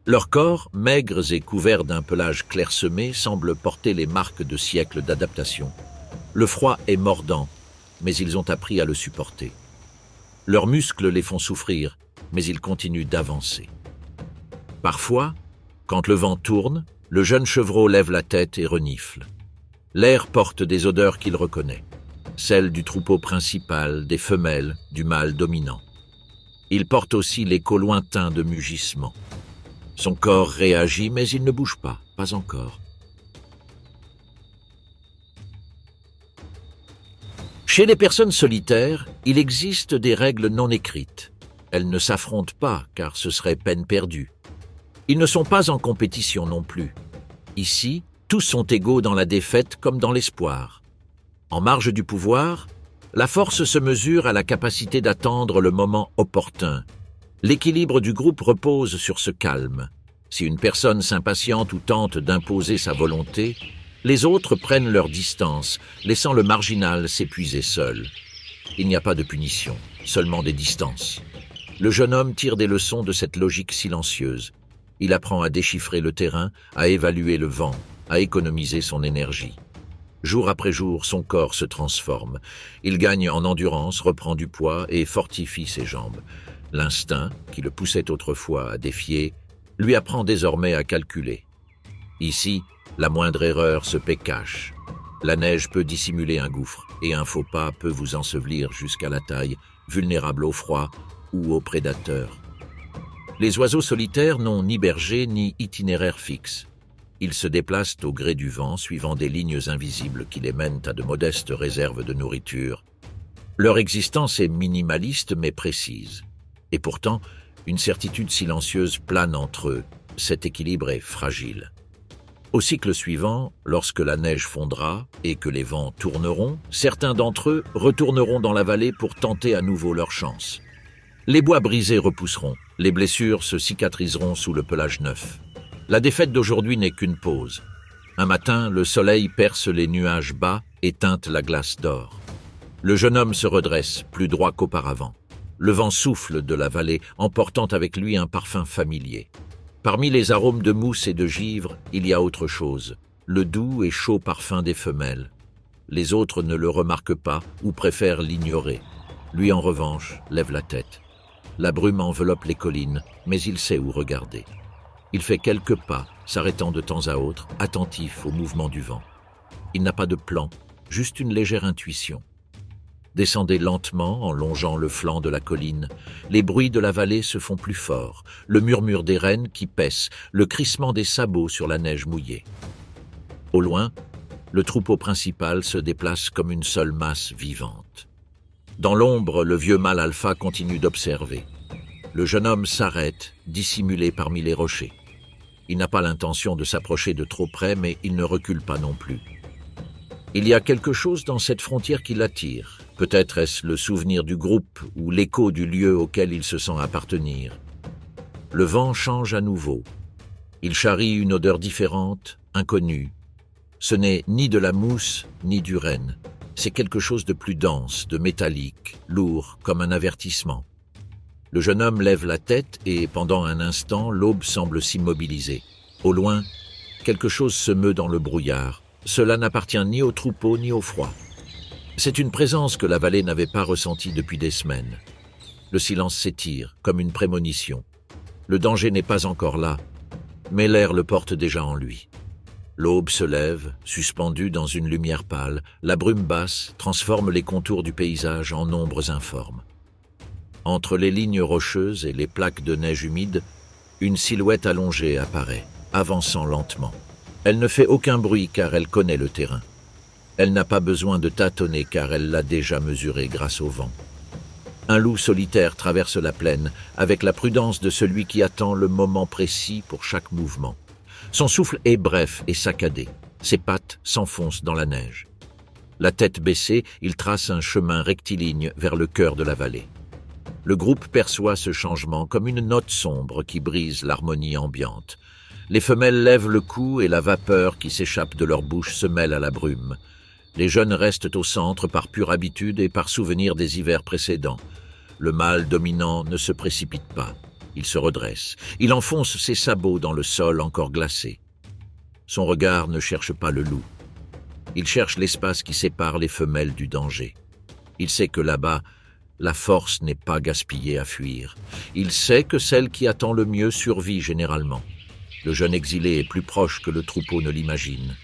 Leurs corps, maigres et couverts d'un pelage clairsemé, semblent porter les marques de siècles d'adaptation. Le froid est mordant, mais ils ont appris à le supporter. Leurs muscles les font souffrir, mais ils continuent d'avancer. Parfois, quand le vent tourne, le jeune chevreau lève la tête et renifle. L'air porte des odeurs qu'il reconnaît, celles du troupeau principal, des femelles, du mâle dominant. Il porte aussi l'écho lointain de mugissements. Son corps réagit, mais il ne bouge pas encore. Chez les personnes solitaires, il existe des règles non écrites. Elles ne s'affrontent pas, car ce serait peine perdue. Ils ne sont pas en compétition non plus. Ici, tous sont égaux dans la défaite comme dans l'espoir. En marge du pouvoir, la force se mesure à la capacité d'attendre le moment opportun. L'équilibre du groupe repose sur ce calme. Si une personne s'impatiente ou tente d'imposer sa volonté, les autres prennent leur distance, laissant le marginal s'épuiser seul. Il n'y a pas de punition, seulement des distances. Le jeune homme tire des leçons de cette logique silencieuse. Il apprend à déchiffrer le terrain, à évaluer le vent, à économiser son énergie. Jour après jour, son corps se transforme. Il gagne en endurance, reprend du poids et fortifie ses jambes. L'instinct, qui le poussait autrefois à défier, lui apprend désormais à calculer. Ici, la moindre erreur se paie cash. La neige peut dissimuler un gouffre, et un faux pas peut vous ensevelir jusqu'à la taille, vulnérable au froid ou aux prédateurs. Les oiseaux solitaires n'ont ni berger ni itinéraire fixe. Ils se déplacent au gré du vent, suivant des lignes invisibles qui les mènent à de modestes réserves de nourriture. Leur existence est minimaliste mais précise. Et pourtant, une certitude silencieuse plane entre eux. Cet équilibre est fragile. Au cycle suivant, lorsque la neige fondra et que les vents tourneront, certains d'entre eux retourneront dans la vallée pour tenter à nouveau leur chance. Les bois brisés repousseront, les blessures se cicatriseront sous le pelage neuf. La défaite d'aujourd'hui n'est qu'une pause. Un matin, le soleil perce les nuages bas et teinte la glace d'or. Le jeune homme se redresse, plus droit qu'auparavant. Le vent souffle de la vallée, emportant avec lui un parfum familier. Parmi les arômes de mousse et de givre, il y a autre chose, le doux et chaud parfum des femelles. Les autres ne le remarquent pas ou préfèrent l'ignorer. Lui, en revanche, lève la tête. La brume enveloppe les collines, mais il sait où regarder. Il fait quelques pas, s'arrêtant de temps à autre, attentif au mouvement du vent. Il n'a pas de plan, juste une légère intuition. Descendez lentement en longeant le flanc de la colline. Les bruits de la vallée se font plus forts, le murmure des rennes qui paissent, le crissement des sabots sur la neige mouillée. Au loin, le troupeau principal se déplace comme une seule masse vivante. Dans l'ombre, le vieux mâle alpha continue d'observer. Le jeune homme s'arrête, dissimulé parmi les rochers. Il n'a pas l'intention de s'approcher de trop près, mais il ne recule pas non plus. Il y a quelque chose dans cette frontière qui l'attire. Peut-être est-ce le souvenir du groupe ou l'écho du lieu auquel il se sent appartenir. Le vent change à nouveau. Il charrie une odeur différente, inconnue. Ce n'est ni de la mousse, ni du renne. C'est quelque chose de plus dense, de métallique, lourd, comme un avertissement. Le jeune homme lève la tête et, pendant un instant, l'aube semble s'immobiliser. Au loin, quelque chose se meut dans le brouillard. Cela n'appartient ni au troupeau ni au froid. C'est une présence que la vallée n'avait pas ressentie depuis des semaines. Le silence s'étire, comme une prémonition. Le danger n'est pas encore là, mais l'air le porte déjà en lui. L'aube se lève, suspendue dans une lumière pâle. La brume basse transforme les contours du paysage en ombres informes. Entre les lignes rocheuses et les plaques de neige humide, une silhouette allongée apparaît, avançant lentement. Elle ne fait aucun bruit car elle connaît le terrain. Elle n'a pas besoin de tâtonner car elle l'a déjà mesuré grâce au vent. Un loup solitaire traverse la plaine avec la prudence de celui qui attend le moment précis pour chaque mouvement. Son souffle est bref et saccadé. Ses pattes s'enfoncent dans la neige. La tête baissée, il trace un chemin rectiligne vers le cœur de la vallée. Le groupe perçoit ce changement comme une note sombre qui brise l'harmonie ambiante. Les femelles lèvent le cou et la vapeur qui s'échappe de leur bouche se mêle à la brume. Les jeunes restent au centre par pure habitude et par souvenir des hivers précédents. Le mâle dominant ne se précipite pas. Il se redresse. Il enfonce ses sabots dans le sol encore glacé. Son regard ne cherche pas le loup. Il cherche l'espace qui sépare les femelles du danger. Il sait que là-bas, la force n'est pas gaspillée à fuir. Il sait que celle qui attend le mieux survit généralement. Le jeune exilé est plus proche que le troupeau ne l'imagine.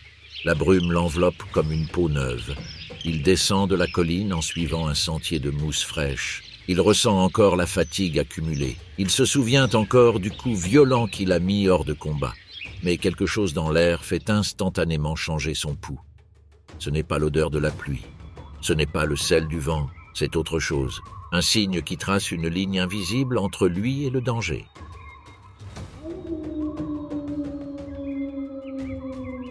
La brume l'enveloppe comme une peau neuve. Il descend de la colline en suivant un sentier de mousse fraîche. Il ressent encore la fatigue accumulée. Il se souvient encore du coup violent qu'il a mis hors de combat. Mais quelque chose dans l'air fait instantanément changer son pouls. Ce n'est pas l'odeur de la pluie. Ce n'est pas le sel du vent. C'est autre chose. Un signe qui trace une ligne invisible entre lui et le danger.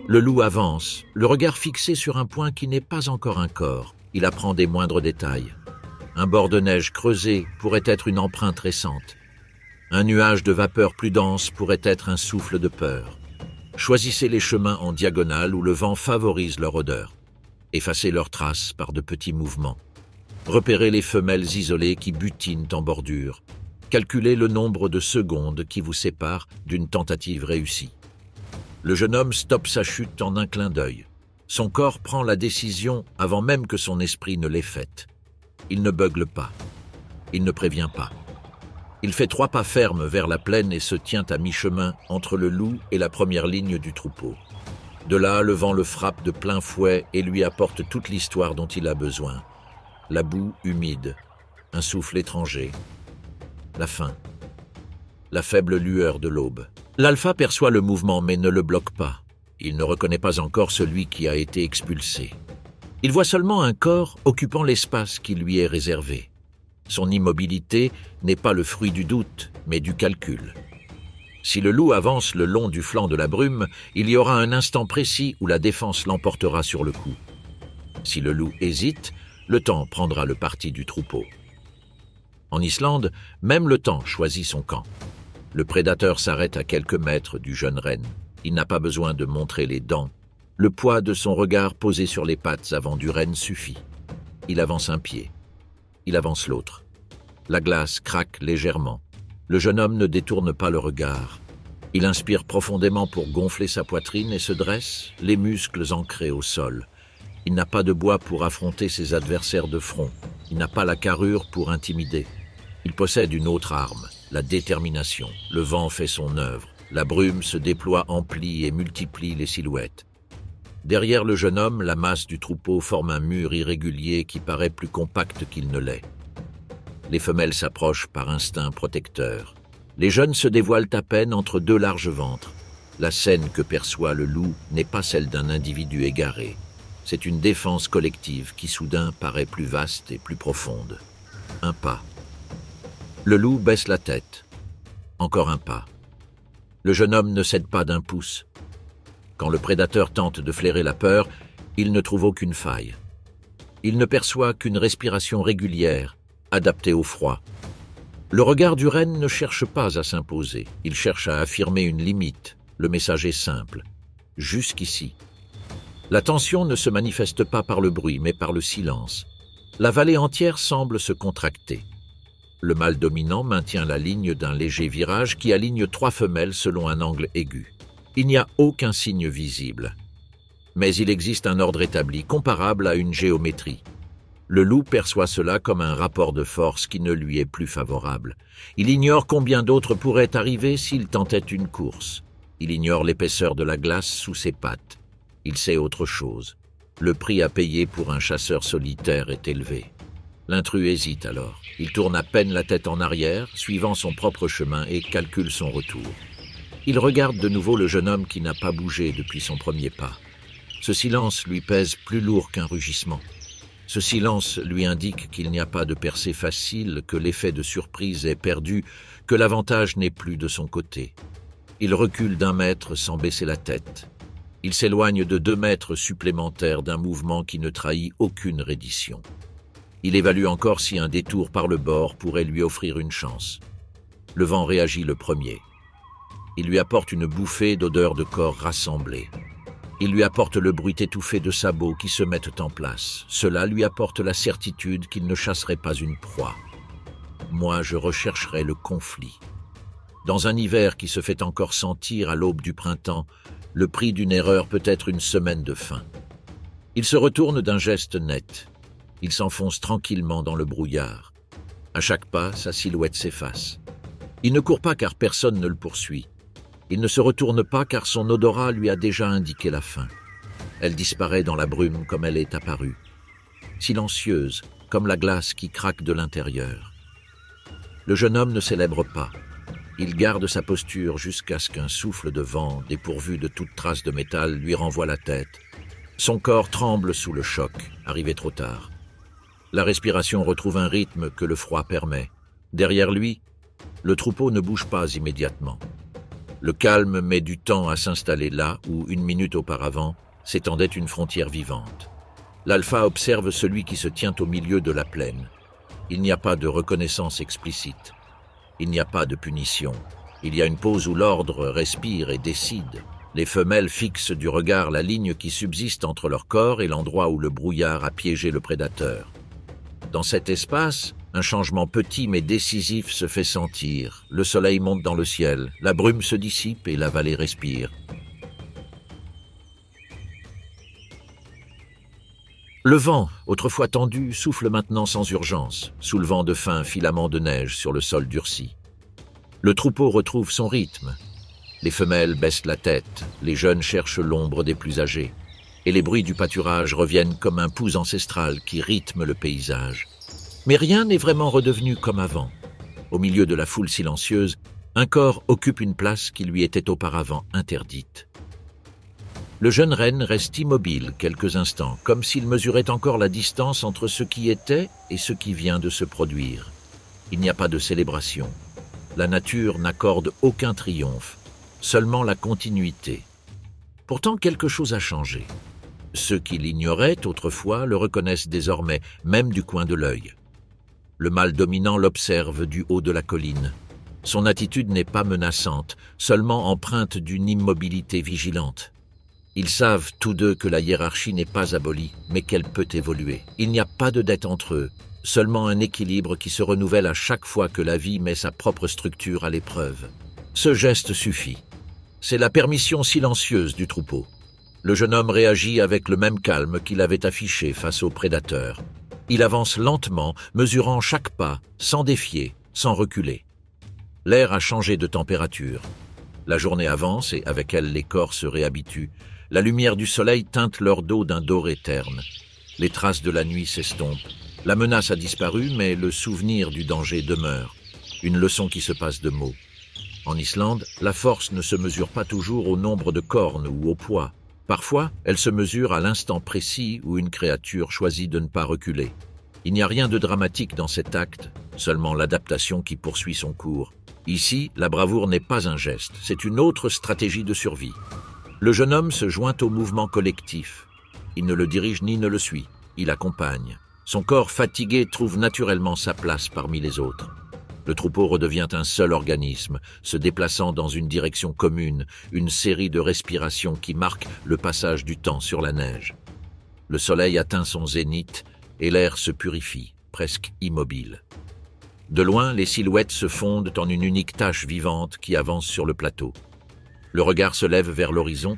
Le loup avance, le regard fixé sur un point qui n'est pas encore un corps. Il apprend des moindres détails. Un bord de neige creusé pourrait être une empreinte récente. Un nuage de vapeur plus dense pourrait être un souffle de peur. Choisissez les chemins en diagonale où le vent favorise leur odeur. Effacez leurs traces par de petits mouvements. Repérez les femelles isolées qui butinent en bordure. Calculez le nombre de secondes qui vous séparent d'une tentative réussie. Le jeune homme stoppe sa chute en un clin d'œil. Son corps prend la décision avant même que son esprit ne l'ait faite. Il ne beugle pas. Il ne prévient pas. Il fait 3 pas fermes vers la plaine et se tient à mi-chemin entre le loup et la première ligne du troupeau. De là, le vent le frappe de plein fouet et lui apporte toute l'histoire dont il a besoin. La boue humide, un souffle étranger, la faim, la faible lueur de l'aube. L'alpha perçoit le mouvement mais ne le bloque pas. Il ne reconnaît pas encore celui qui a été expulsé. Il voit seulement un corps occupant l'espace qui lui est réservé. Son immobilité n'est pas le fruit du doute, mais du calcul. Si le loup avance le long du flanc de la brume, il y aura un instant précis où la défense l'emportera sur le coup. Si le loup hésite, le temps prendra le parti du troupeau. En Islande, même le temps choisit son camp. Le prédateur s'arrête à quelques mètres du jeune renne. Il n'a pas besoin de montrer les dents. Le poids de son regard posé sur les pattes avant du renne suffit. Il avance un pied. Il avance l'autre. La glace craque légèrement. Le jeune homme ne détourne pas le regard. Il inspire profondément pour gonfler sa poitrine et se dresse, les muscles ancrés au sol. Il n'a pas de bois pour affronter ses adversaires de front. Il n'a pas la carrure pour intimider. Il possède une autre arme, la détermination. Le vent fait son œuvre. La brume se déploie en plis et multiplie les silhouettes. Derrière le jeune homme, la masse du troupeau forme un mur irrégulier qui paraît plus compact qu'il ne l'est. Les femelles s'approchent par instinct protecteur. Les jeunes se dévoilent à peine entre 2 larges ventres. La scène que perçoit le loup n'est pas celle d'un individu égaré. C'est une défense collective qui soudain paraît plus vaste et plus profonde. Un pas. Le loup baisse la tête. Encore un pas. Le jeune homme ne cède pas d'un pouce. Quand le prédateur tente de flairer la peur, il ne trouve aucune faille. Il ne perçoit qu'une respiration régulière, adaptée au froid. Le regard du renne ne cherche pas à s'imposer. Il cherche à affirmer une limite. Le message est simple. Jusqu'ici. La tension ne se manifeste pas par le bruit, mais par le silence. La vallée entière semble se contracter. Le mâle dominant maintient la ligne d'un léger virage qui aligne 3 femelles selon un angle aigu. Il n'y a aucun signe visible. Mais il existe un ordre établi, comparable à une géométrie. Le loup perçoit cela comme un rapport de force qui ne lui est plus favorable. Il ignore combien d'autres pourraient arriver s'il tentait une course. Il ignore l'épaisseur de la glace sous ses pattes. Il sait autre chose. Le prix à payer pour un chasseur solitaire est élevé. L'intrus hésite alors. Il tourne à peine la tête en arrière, suivant son propre chemin et calcule son retour. Il regarde de nouveau le jeune homme qui n'a pas bougé depuis son premier pas. Ce silence lui pèse plus lourd qu'un rugissement. Ce silence lui indique qu'il n'y a pas de percée facile, que l'effet de surprise est perdu, que l'avantage n'est plus de son côté. Il recule d'1 mètre sans baisser la tête. Il s'éloigne de 2 mètres supplémentaires d'un mouvement qui ne trahit aucune reddition. Il évalue encore si un détour par le bord pourrait lui offrir une chance. Le vent réagit le premier. Il lui apporte une bouffée d'odeurs de corps rassemblés. Il lui apporte le bruit étouffé de sabots qui se mettent en place. Cela lui apporte la certitude qu'il ne chasserait pas une proie. Moi, je rechercherais le conflit. Dans un hiver qui se fait encore sentir à l'aube du printemps, le prix d'une erreur peut être une semaine de faim. Il se retourne d'un geste net. Il s'enfonce tranquillement dans le brouillard. À chaque pas, sa silhouette s'efface. Il ne court pas car personne ne le poursuit. Il ne se retourne pas car son odorat lui a déjà indiqué la fin. Elle disparaît dans la brume comme elle est apparue. Silencieuse, comme la glace qui craque de l'intérieur. Le jeune homme ne célèbre pas. Il garde sa posture jusqu'à ce qu'un souffle de vent, dépourvu de toute trace de métal, lui renvoie la tête. Son corps tremble sous le choc, arrivé trop tard. La respiration retrouve un rythme que le froid permet. Derrière lui, le troupeau ne bouge pas immédiatement. Le calme met du temps à s'installer là où, une minute auparavant, s'étendait une frontière vivante. L'alpha observe celui qui se tient au milieu de la plaine. Il n'y a pas de reconnaissance explicite. Il n'y a pas de punition. Il y a une pause où l'ordre respire et décide. Les femelles fixent du regard la ligne qui subsiste entre leur corps et l'endroit où le brouillard a piégé le prédateur. Dans cet espace, un changement petit mais décisif se fait sentir. Le soleil monte dans le ciel, la brume se dissipe et la vallée respire. Le vent, autrefois tendu, souffle maintenant sans urgence, soulevant de fins filaments de neige sur le sol durci. Le troupeau retrouve son rythme. Les femelles baissent la tête, les jeunes cherchent l'ombre des plus âgés, et les bruits du pâturage reviennent comme un pouls ancestral qui rythme le paysage. Mais rien n'est vraiment redevenu comme avant. Au milieu de la foule silencieuse, un corps occupe une place qui lui était auparavant interdite. Le jeune renne reste immobile quelques instants, comme s'il mesurait encore la distance entre ce qui était et ce qui vient de se produire. Il n'y a pas de célébration. La nature n'accorde aucun triomphe, seulement la continuité. Pourtant, quelque chose a changé. Ceux qui l'ignoraient autrefois le reconnaissent désormais, même du coin de l'œil. Le mâle dominant l'observe du haut de la colline. Son attitude n'est pas menaçante, seulement empreinte d'une immobilité vigilante. Ils savent tous deux que la hiérarchie n'est pas abolie, mais qu'elle peut évoluer. Il n'y a pas de dette entre eux, seulement un équilibre qui se renouvelle à chaque fois que la vie met sa propre structure à l'épreuve. Ce geste suffit. C'est la permission silencieuse du troupeau. Le jeune homme réagit avec le même calme qu'il avait affiché face au prédateur. Il avance lentement, mesurant chaque pas, sans défier, sans reculer. L'air a changé de température. La journée avance et avec elle les corps se réhabituent. La lumière du soleil teinte leur dos d'un doré terne. Les traces de la nuit s'estompent. La menace a disparu, mais le souvenir du danger demeure. Une leçon qui se passe de mots. En Islande, la force ne se mesure pas toujours au nombre de cornes ou au poids. Parfois, elle se mesure à l'instant précis où une créature choisit de ne pas reculer. Il n'y a rien de dramatique dans cet acte, seulement l'adaptation qui poursuit son cours. Ici, la bravoure n'est pas un geste, c'est une autre stratégie de survie. Le jeune homme se joint au mouvement collectif. Il ne le dirige ni ne le suit, il accompagne. Son corps fatigué trouve naturellement sa place parmi les autres. Le troupeau redevient un seul organisme, se déplaçant dans une direction commune, une série de respirations qui marquent le passage du temps sur la neige. Le soleil atteint son zénith et l'air se purifie, presque immobile. De loin, les silhouettes se fondent en une unique tache vivante qui avance sur le plateau. Le regard se lève vers l'horizon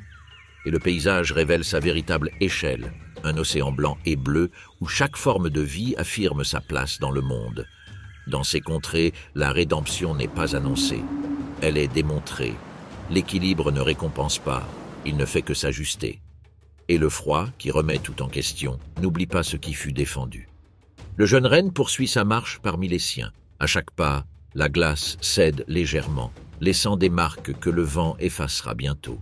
et le paysage révèle sa véritable échelle, un océan blanc et bleu où chaque forme de vie affirme sa place dans le monde. Dans ces contrées, la rédemption n'est pas annoncée. Elle est démontrée. L'équilibre ne récompense pas, il ne fait que s'ajuster. Et le froid, qui remet tout en question, n'oublie pas ce qui fut défendu. Le jeune renne poursuit sa marche parmi les siens. À chaque pas, la glace cède légèrement, laissant des marques que le vent effacera bientôt.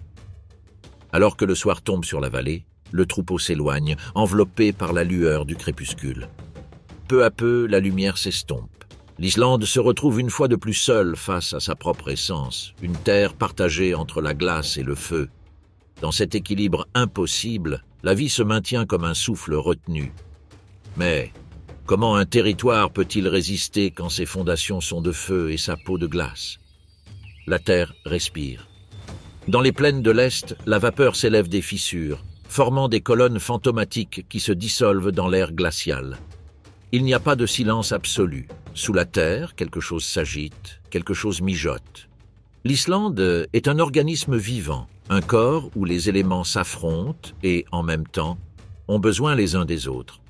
Alors que le soir tombe sur la vallée, le troupeau s'éloigne, enveloppé par la lueur du crépuscule. Peu à peu, la lumière s'estompe. L'Islande se retrouve une fois de plus seule face à sa propre essence, une terre partagée entre la glace et le feu. Dans cet équilibre impossible, la vie se maintient comme un souffle retenu. Mais Comment un territoire peut-il résister quand ses fondations sont de feu et sa peau de glace? La terre respire. Dans les plaines de l'Est, la vapeur s'élève des fissures, formant des colonnes fantomatiques qui se dissolvent dans l'air glacial. Il n'y a pas de silence absolu. Sous la terre, quelque chose s'agite, quelque chose mijote. L'Islande est un organisme vivant, un corps où les éléments s'affrontent et, en même temps, ont besoin les uns des autres.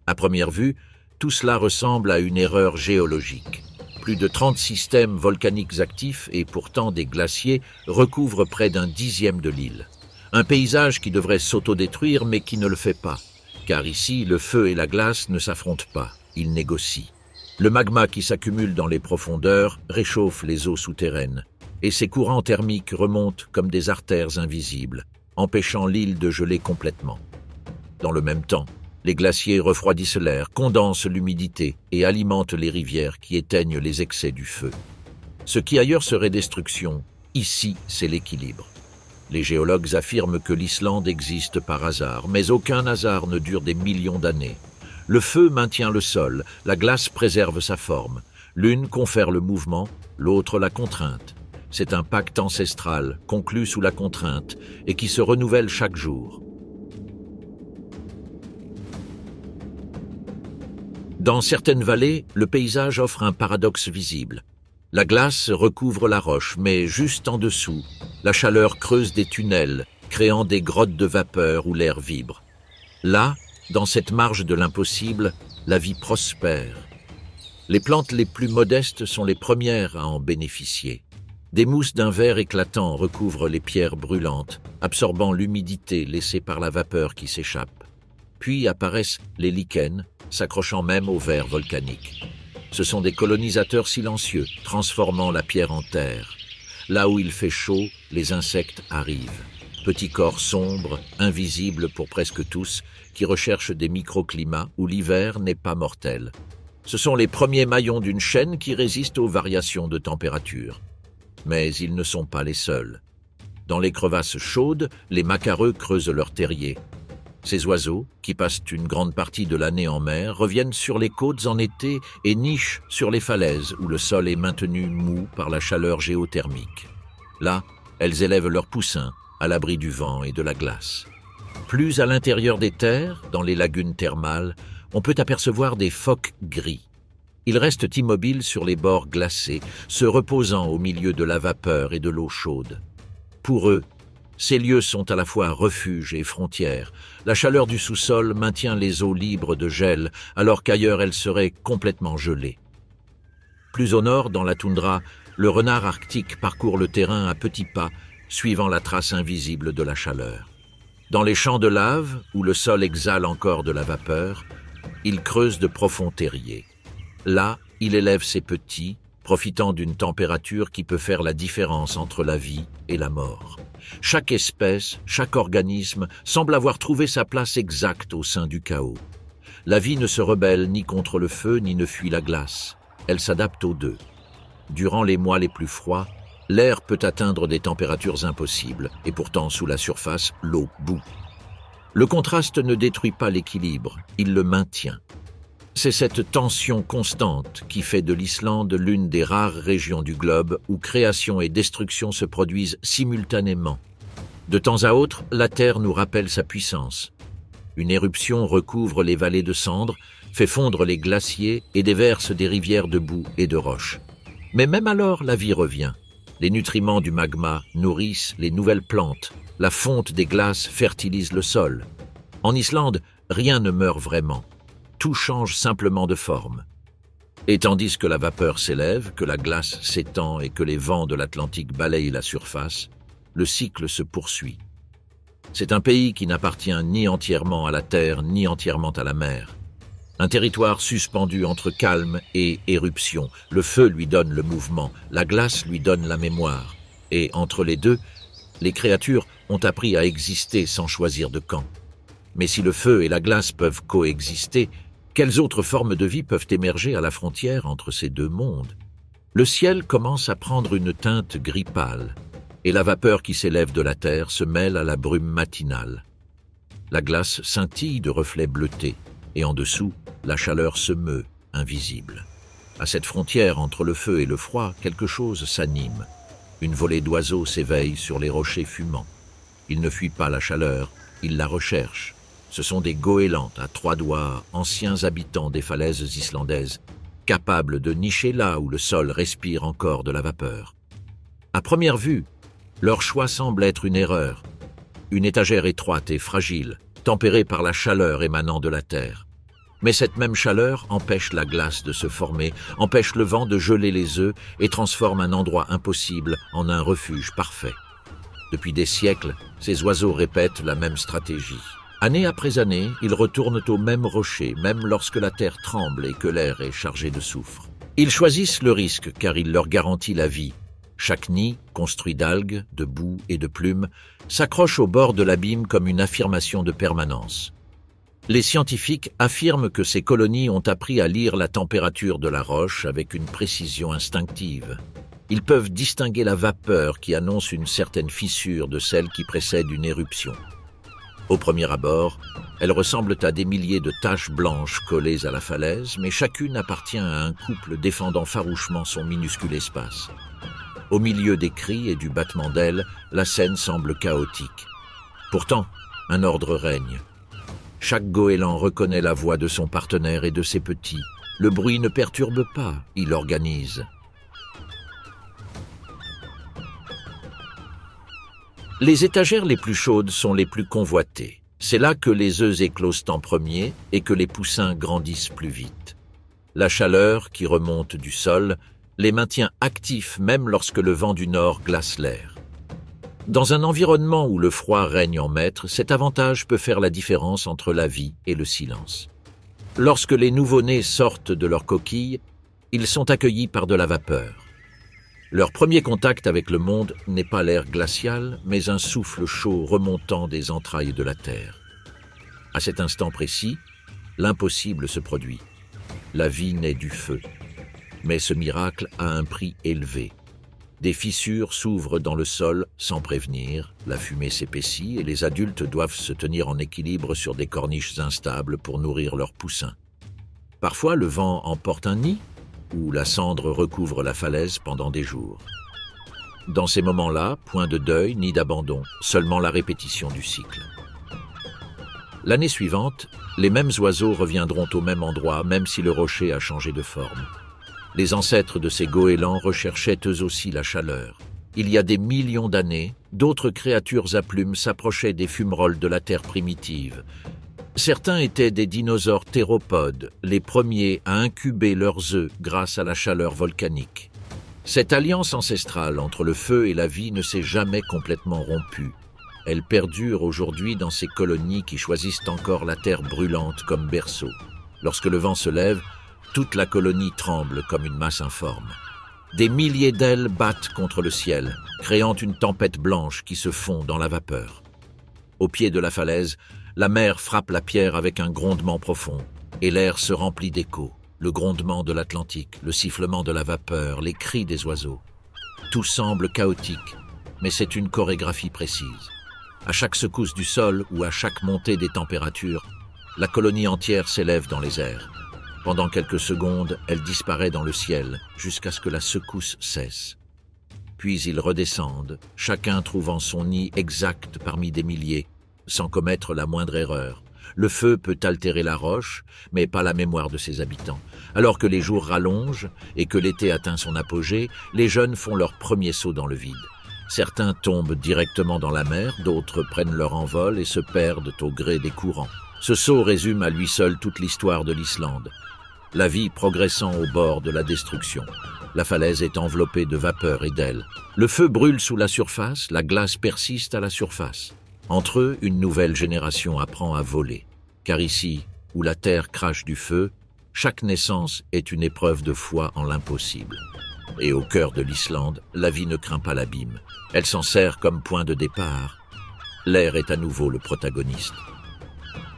À première vue, tout cela ressemble à une erreur géologique. Plus de 30 systèmes volcaniques actifs et pourtant des glaciers recouvrent près d'un dixième de l'île. Un paysage qui devrait s'autodétruire mais qui ne le fait pas, car ici le feu et la glace ne s'affrontent pas, ils négocient. Le magma qui s'accumule dans les profondeurs réchauffe les eaux souterraines, et ces courants thermiques remontent comme des artères invisibles, empêchant l'île de geler complètement. Dans le même temps, les glaciers refroidissent l'air, condensent l'humidité et alimentent les rivières qui éteignent les excès du feu. Ce qui ailleurs serait destruction, ici c'est l'équilibre. Les géologues affirment que l'Islande existe par hasard, mais aucun hasard ne dure des millions d'années. Le feu maintient le sol, la glace préserve sa forme. L'une confère le mouvement, l'autre la contrainte. C'est un pacte ancestral, conclu sous la contrainte, et qui se renouvelle chaque jour. Dans certaines vallées, le paysage offre un paradoxe visible. La glace recouvre la roche, mais juste en dessous, la chaleur creuse des tunnels, créant des grottes de vapeur où l'air vibre. Là, dans cette marge de l'impossible, la vie prospère. Les plantes les plus modestes sont les premières à en bénéficier. Des mousses d'un vert éclatant recouvrent les pierres brûlantes, absorbant l'humidité laissée par la vapeur qui s'échappe. Puis apparaissent les lichens, s'accrochant même aux vers volcaniques. Ce sont des colonisateurs silencieux, transformant la pierre en terre. Là où il fait chaud, les insectes arrivent. Petits corps sombres, invisibles pour presque tous, qui recherchent des microclimats où l'hiver n'est pas mortel. Ce sont les premiers maillons d'une chaîne qui résistent aux variations de température. Mais ils ne sont pas les seuls. Dans les crevasses chaudes, les macareux creusent leurs terriers. Ces oiseaux, qui passent une grande partie de l'année en mer, reviennent sur les côtes en été et nichent sur les falaises où le sol est maintenu mou par la chaleur géothermique. Là, elles élèvent leurs poussins, à l'abri du vent et de la glace. Plus à l'intérieur des terres, dans les lagunes thermales, on peut apercevoir des phoques gris. Ils restent immobiles sur les bords glacés, se reposant au milieu de la vapeur et de l'eau chaude. Pour eux, ces lieux sont à la fois refuge et frontières. La chaleur du sous-sol maintient les eaux libres de gel, alors qu'ailleurs elles seraient complètement gelées. Plus au nord, dans la toundra, le renard arctique parcourt le terrain à petits pas, suivant la trace invisible de la chaleur. Dans les champs de lave, où le sol exhale encore de la vapeur, il creuse de profonds terriers. Là, il élève ses petits, profitant d'une température qui peut faire la différence entre la vie et la mort. Chaque espèce, chaque organisme semble avoir trouvé sa place exacte au sein du chaos. La vie ne se rebelle ni contre le feu ni ne fuit la glace. Elle s'adapte aux deux. Durant les mois les plus froids, l'air peut atteindre des températures impossibles, et pourtant sous la surface, l'eau bout. Le contraste ne détruit pas l'équilibre, il le maintient. C'est cette tension constante qui fait de l'Islande l'une des rares régions du globe où création et destruction se produisent simultanément. De temps à autre, la Terre nous rappelle sa puissance. Une éruption recouvre les vallées de cendres, fait fondre les glaciers et déverse des rivières de boue et de roches. Mais même alors, la vie revient. Les nutriments du magma nourrissent les nouvelles plantes. La fonte des glaces fertilise le sol. En Islande, rien ne meurt vraiment. Tout change simplement de forme. Et tandis que la vapeur s'élève, que la glace s'étend et que les vents de l'Atlantique balayent la surface, le cycle se poursuit. C'est un pays qui n'appartient ni entièrement à la terre, ni entièrement à la mer. Un territoire suspendu entre calme et éruption. Le feu lui donne le mouvement, la glace lui donne la mémoire. Et entre les deux, les créatures ont appris à exister sans choisir de camp. Mais si le feu et la glace peuvent coexister, quelles autres formes de vie peuvent émerger à la frontière entre ces deux mondes? Le ciel commence à prendre une teinte gris pâle, et la vapeur qui s'élève de la terre se mêle à la brume matinale. La glace scintille de reflets bleutés, et en dessous, la chaleur se meut, invisible. À cette frontière entre le feu et le froid, quelque chose s'anime. Une volée d'oiseaux s'éveille sur les rochers fumants. Ils ne fuient pas la chaleur, ils la recherchent. Ce sont des goélands à 3 doigts, anciens habitants des falaises islandaises, capables de nicher là où le sol respire encore de la vapeur. À première vue, leur choix semble être une erreur. Une étagère étroite et fragile, tempérée par la chaleur émanant de la terre. Mais cette même chaleur empêche la glace de se former, empêche le vent de geler les œufs et transforme un endroit impossible en un refuge parfait. Depuis des siècles, ces oiseaux répètent la même stratégie. Année après année, ils retournent au même rocher, même lorsque la terre tremble et que l'air est chargé de soufre. Ils choisissent le risque car il leur garantit la vie. Chaque nid, construit d'algues, de boue et de plumes, s'accroche au bord de l'abîme comme une affirmation de permanence. Les scientifiques affirment que ces colonies ont appris à lire la température de la roche avec une précision instinctive. Ils peuvent distinguer la vapeur qui annonce une certaine fissure de celle qui précède une éruption. Au premier abord, elles ressemblent à des milliers de taches blanches collées à la falaise, mais chacune appartient à un couple défendant farouchement son minuscule espace. Au milieu des cris et du battement d'ailes, la scène semble chaotique. Pourtant, un ordre règne. Chaque goéland reconnaît la voix de son partenaire et de ses petits. Le bruit ne perturbe pas, il organise. Les étagères les plus chaudes sont les plus convoitées. C'est là que les œufs éclosent en premier et que les poussins grandissent plus vite. La chaleur, qui remonte du sol, les maintient actifs même lorsque le vent du nord glace l'air. Dans un environnement où le froid règne en maître, cet avantage peut faire la différence entre la vie et le silence. Lorsque les nouveau-nés sortent de leur coquille, ils sont accueillis par de la vapeur. Leur premier contact avec le monde n'est pas l'air glacial, mais un souffle chaud remontant des entrailles de la terre. À cet instant précis, l'impossible se produit. La vie naît du feu. Mais ce miracle a un prix élevé. Des fissures s'ouvrent dans le sol sans prévenir, la fumée s'épaissit et les adultes doivent se tenir en équilibre sur des corniches instables pour nourrir leurs poussins. Parfois, le vent emporte un nid, ou la cendre recouvre la falaise pendant des jours. Dans ces moments-là, point de deuil ni d'abandon, seulement la répétition du cycle. L'année suivante, les mêmes oiseaux reviendront au même endroit, même si le rocher a changé de forme. Les ancêtres de ces goélands recherchaient eux aussi la chaleur. Il y a des millions d'années, d'autres créatures à plumes s'approchaient des fumerolles de la terre primitive. Certains étaient des dinosaures théropodes, les premiers à incuber leurs œufs grâce à la chaleur volcanique. Cette alliance ancestrale entre le feu et la vie ne s'est jamais complètement rompue. Elle perdure aujourd'hui dans ces colonies qui choisissent encore la terre brûlante comme berceau. Lorsque le vent se lève, toute la colonie tremble comme une masse informe. Des milliers d'ailes battent contre le ciel, créant une tempête blanche qui se fond dans la vapeur. Au pied de la falaise, la mer frappe la pierre avec un grondement profond, et l'air se remplit d'échos, le grondement de l'Atlantique, le sifflement de la vapeur, les cris des oiseaux. Tout semble chaotique, mais c'est une chorégraphie précise. À chaque secousse du sol ou à chaque montée des températures, la colonie entière s'élève dans les airs. Pendant quelques secondes, elle disparaît dans le ciel, jusqu'à ce que la secousse cesse. Puis ils redescendent, chacun trouvant son nid exact parmi des milliers, sans commettre la moindre erreur. Le feu peut altérer la roche, mais pas la mémoire de ses habitants. Alors que les jours rallongent et que l'été atteint son apogée, les jeunes font leur premier saut dans le vide. Certains tombent directement dans la mer, d'autres prennent leur envol et se perdent au gré des courants. Ce saut résume à lui seul toute l'histoire de l'Islande. La vie progressant au bord de la destruction. La falaise est enveloppée de vapeur et d'ailes. Le feu brûle sous la surface, la glace persiste à la surface. Entre eux, une nouvelle génération apprend à voler. Car ici, où la terre crache du feu, chaque naissance est une épreuve de foi en l'impossible. Et au cœur de l'Islande, la vie ne craint pas l'abîme. Elle s'en sert comme point de départ. L'air est à nouveau le protagoniste.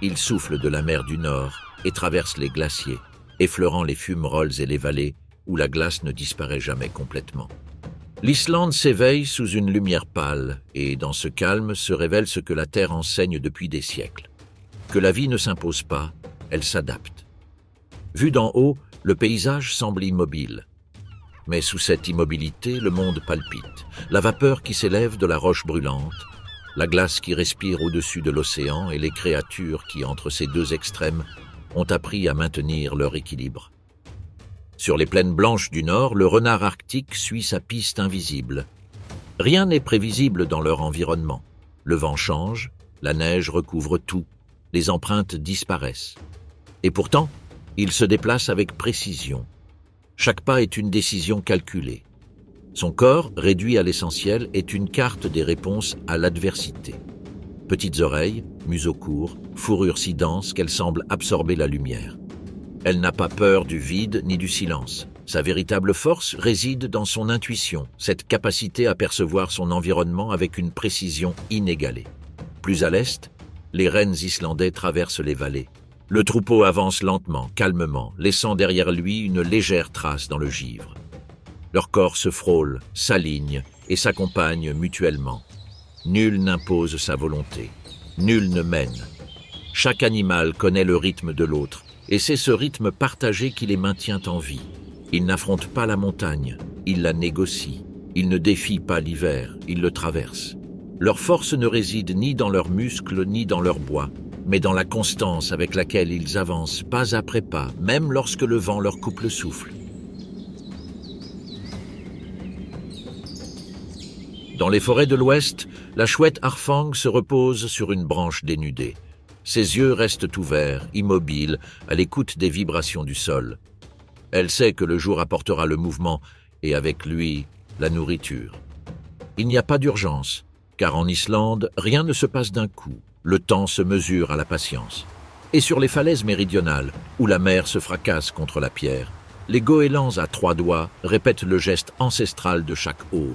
Il souffle de la mer du Nord et traverse les glaciers, effleurant les fumerolles et les vallées où la glace ne disparaît jamais complètement. L'Islande s'éveille sous une lumière pâle et dans ce calme se révèle ce que la Terre enseigne depuis des siècles. Que la vie ne s'impose pas, Elle s'adapte. Vu d'en haut, le paysage semble immobile. Mais sous cette immobilité, le monde palpite. La vapeur qui s'élève de la roche brûlante, la glace qui respire au-dessus de l'océan et les créatures qui, entre ces deux extrêmes, ont appris à maintenir leur équilibre. Sur les plaines blanches du nord, le renard arctique suit sa piste invisible. Rien n'est prévisible dans leur environnement. Le vent change, la neige recouvre tout, les empreintes disparaissent. Et pourtant, il se déplace avec précision. Chaque pas est une décision calculée. Son corps, réduit à l'essentiel, est une carte des réponses à l'adversité. Petites oreilles, museau court, fourrure si dense qu'elle semble absorber la lumière. Elle n'a pas peur du vide ni du silence. Sa véritable force réside dans son intuition, cette capacité à percevoir son environnement avec une précision inégalée. Plus à l'est, les rennes islandais traversent les vallées. Le troupeau avance lentement, calmement, laissant derrière lui une légère trace dans le givre. Leurs corps se frôlent, s'alignent et s'accompagnent mutuellement. Nul n'impose sa volonté, nul ne mène. Chaque animal connaît le rythme de l'autre, et c'est ce rythme partagé qui les maintient en vie. Ils n'affrontent pas la montagne, ils la négocient. Ils ne défient pas l'hiver, ils le traversent. Leur force ne réside ni dans leurs muscles ni dans leur bois, mais dans la constance avec laquelle ils avancent pas après pas, même lorsque le vent leur coupe le souffle. Dans les forêts de l'Ouest, la chouette Harfang se repose sur une branche dénudée. Ses yeux restent ouverts, immobiles, à l'écoute des vibrations du sol. Elle sait que le jour apportera le mouvement et avec lui, la nourriture. Il n'y a pas d'urgence, car en Islande, rien ne se passe d'un coup. Le temps se mesure à la patience. Et sur les falaises méridionales, où la mer se fracasse contre la pierre, les goélands à 3 doigts répètent le geste ancestral de chaque aube.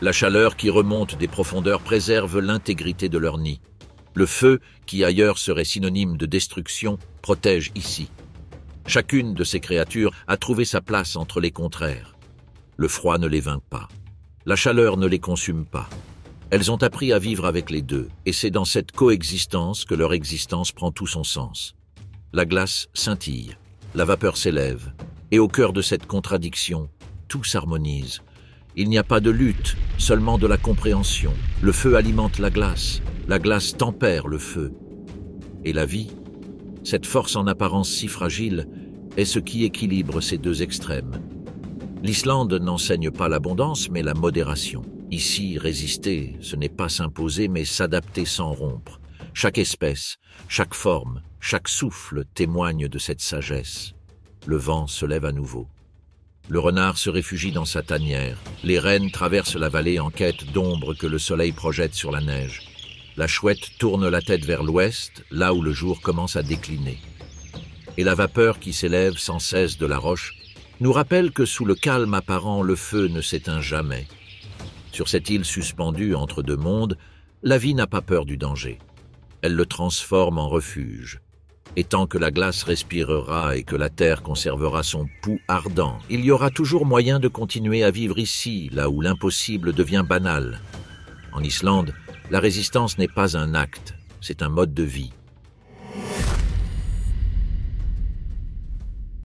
La chaleur qui remonte des profondeurs préserve l'intégrité de leur nid. Le feu, qui ailleurs serait synonyme de destruction, protège ici. Chacune de ces créatures a trouvé sa place entre les contraires. Le froid ne les vainc pas. La chaleur ne les consume pas. Elles ont appris à vivre avec les deux, et c'est dans cette coexistence que leur existence prend tout son sens. La glace scintille, la vapeur s'élève, et au cœur de cette contradiction, tout s'harmonise. Il n'y a pas de lutte, seulement de la compréhension. Le feu alimente la glace tempère le feu. Et la vie, cette force en apparence si fragile, est ce qui équilibre ces deux extrêmes. L'Islande n'enseigne pas l'abondance, mais la modération. Ici, résister, ce n'est pas s'imposer, mais s'adapter sans rompre. Chaque espèce, chaque forme, chaque souffle témoigne de cette sagesse. Le vent se lève à nouveau. Le renard se réfugie dans sa tanière. Les rennes traversent la vallée en quête d'ombre que le soleil projette sur la neige. La chouette tourne la tête vers l'ouest, là où le jour commence à décliner. Et la vapeur qui s'élève sans cesse de la roche nous rappelle que sous le calme apparent, le feu ne s'éteint jamais. Sur cette île suspendue entre deux mondes, la vie n'a pas peur du danger. Elle le transforme en refuge. Et tant que la glace respirera et que la terre conservera son pouls ardent, il y aura toujours moyen de continuer à vivre ici, là où l'impossible devient banal. En Islande, la résistance n'est pas un acte, c'est un mode de vie.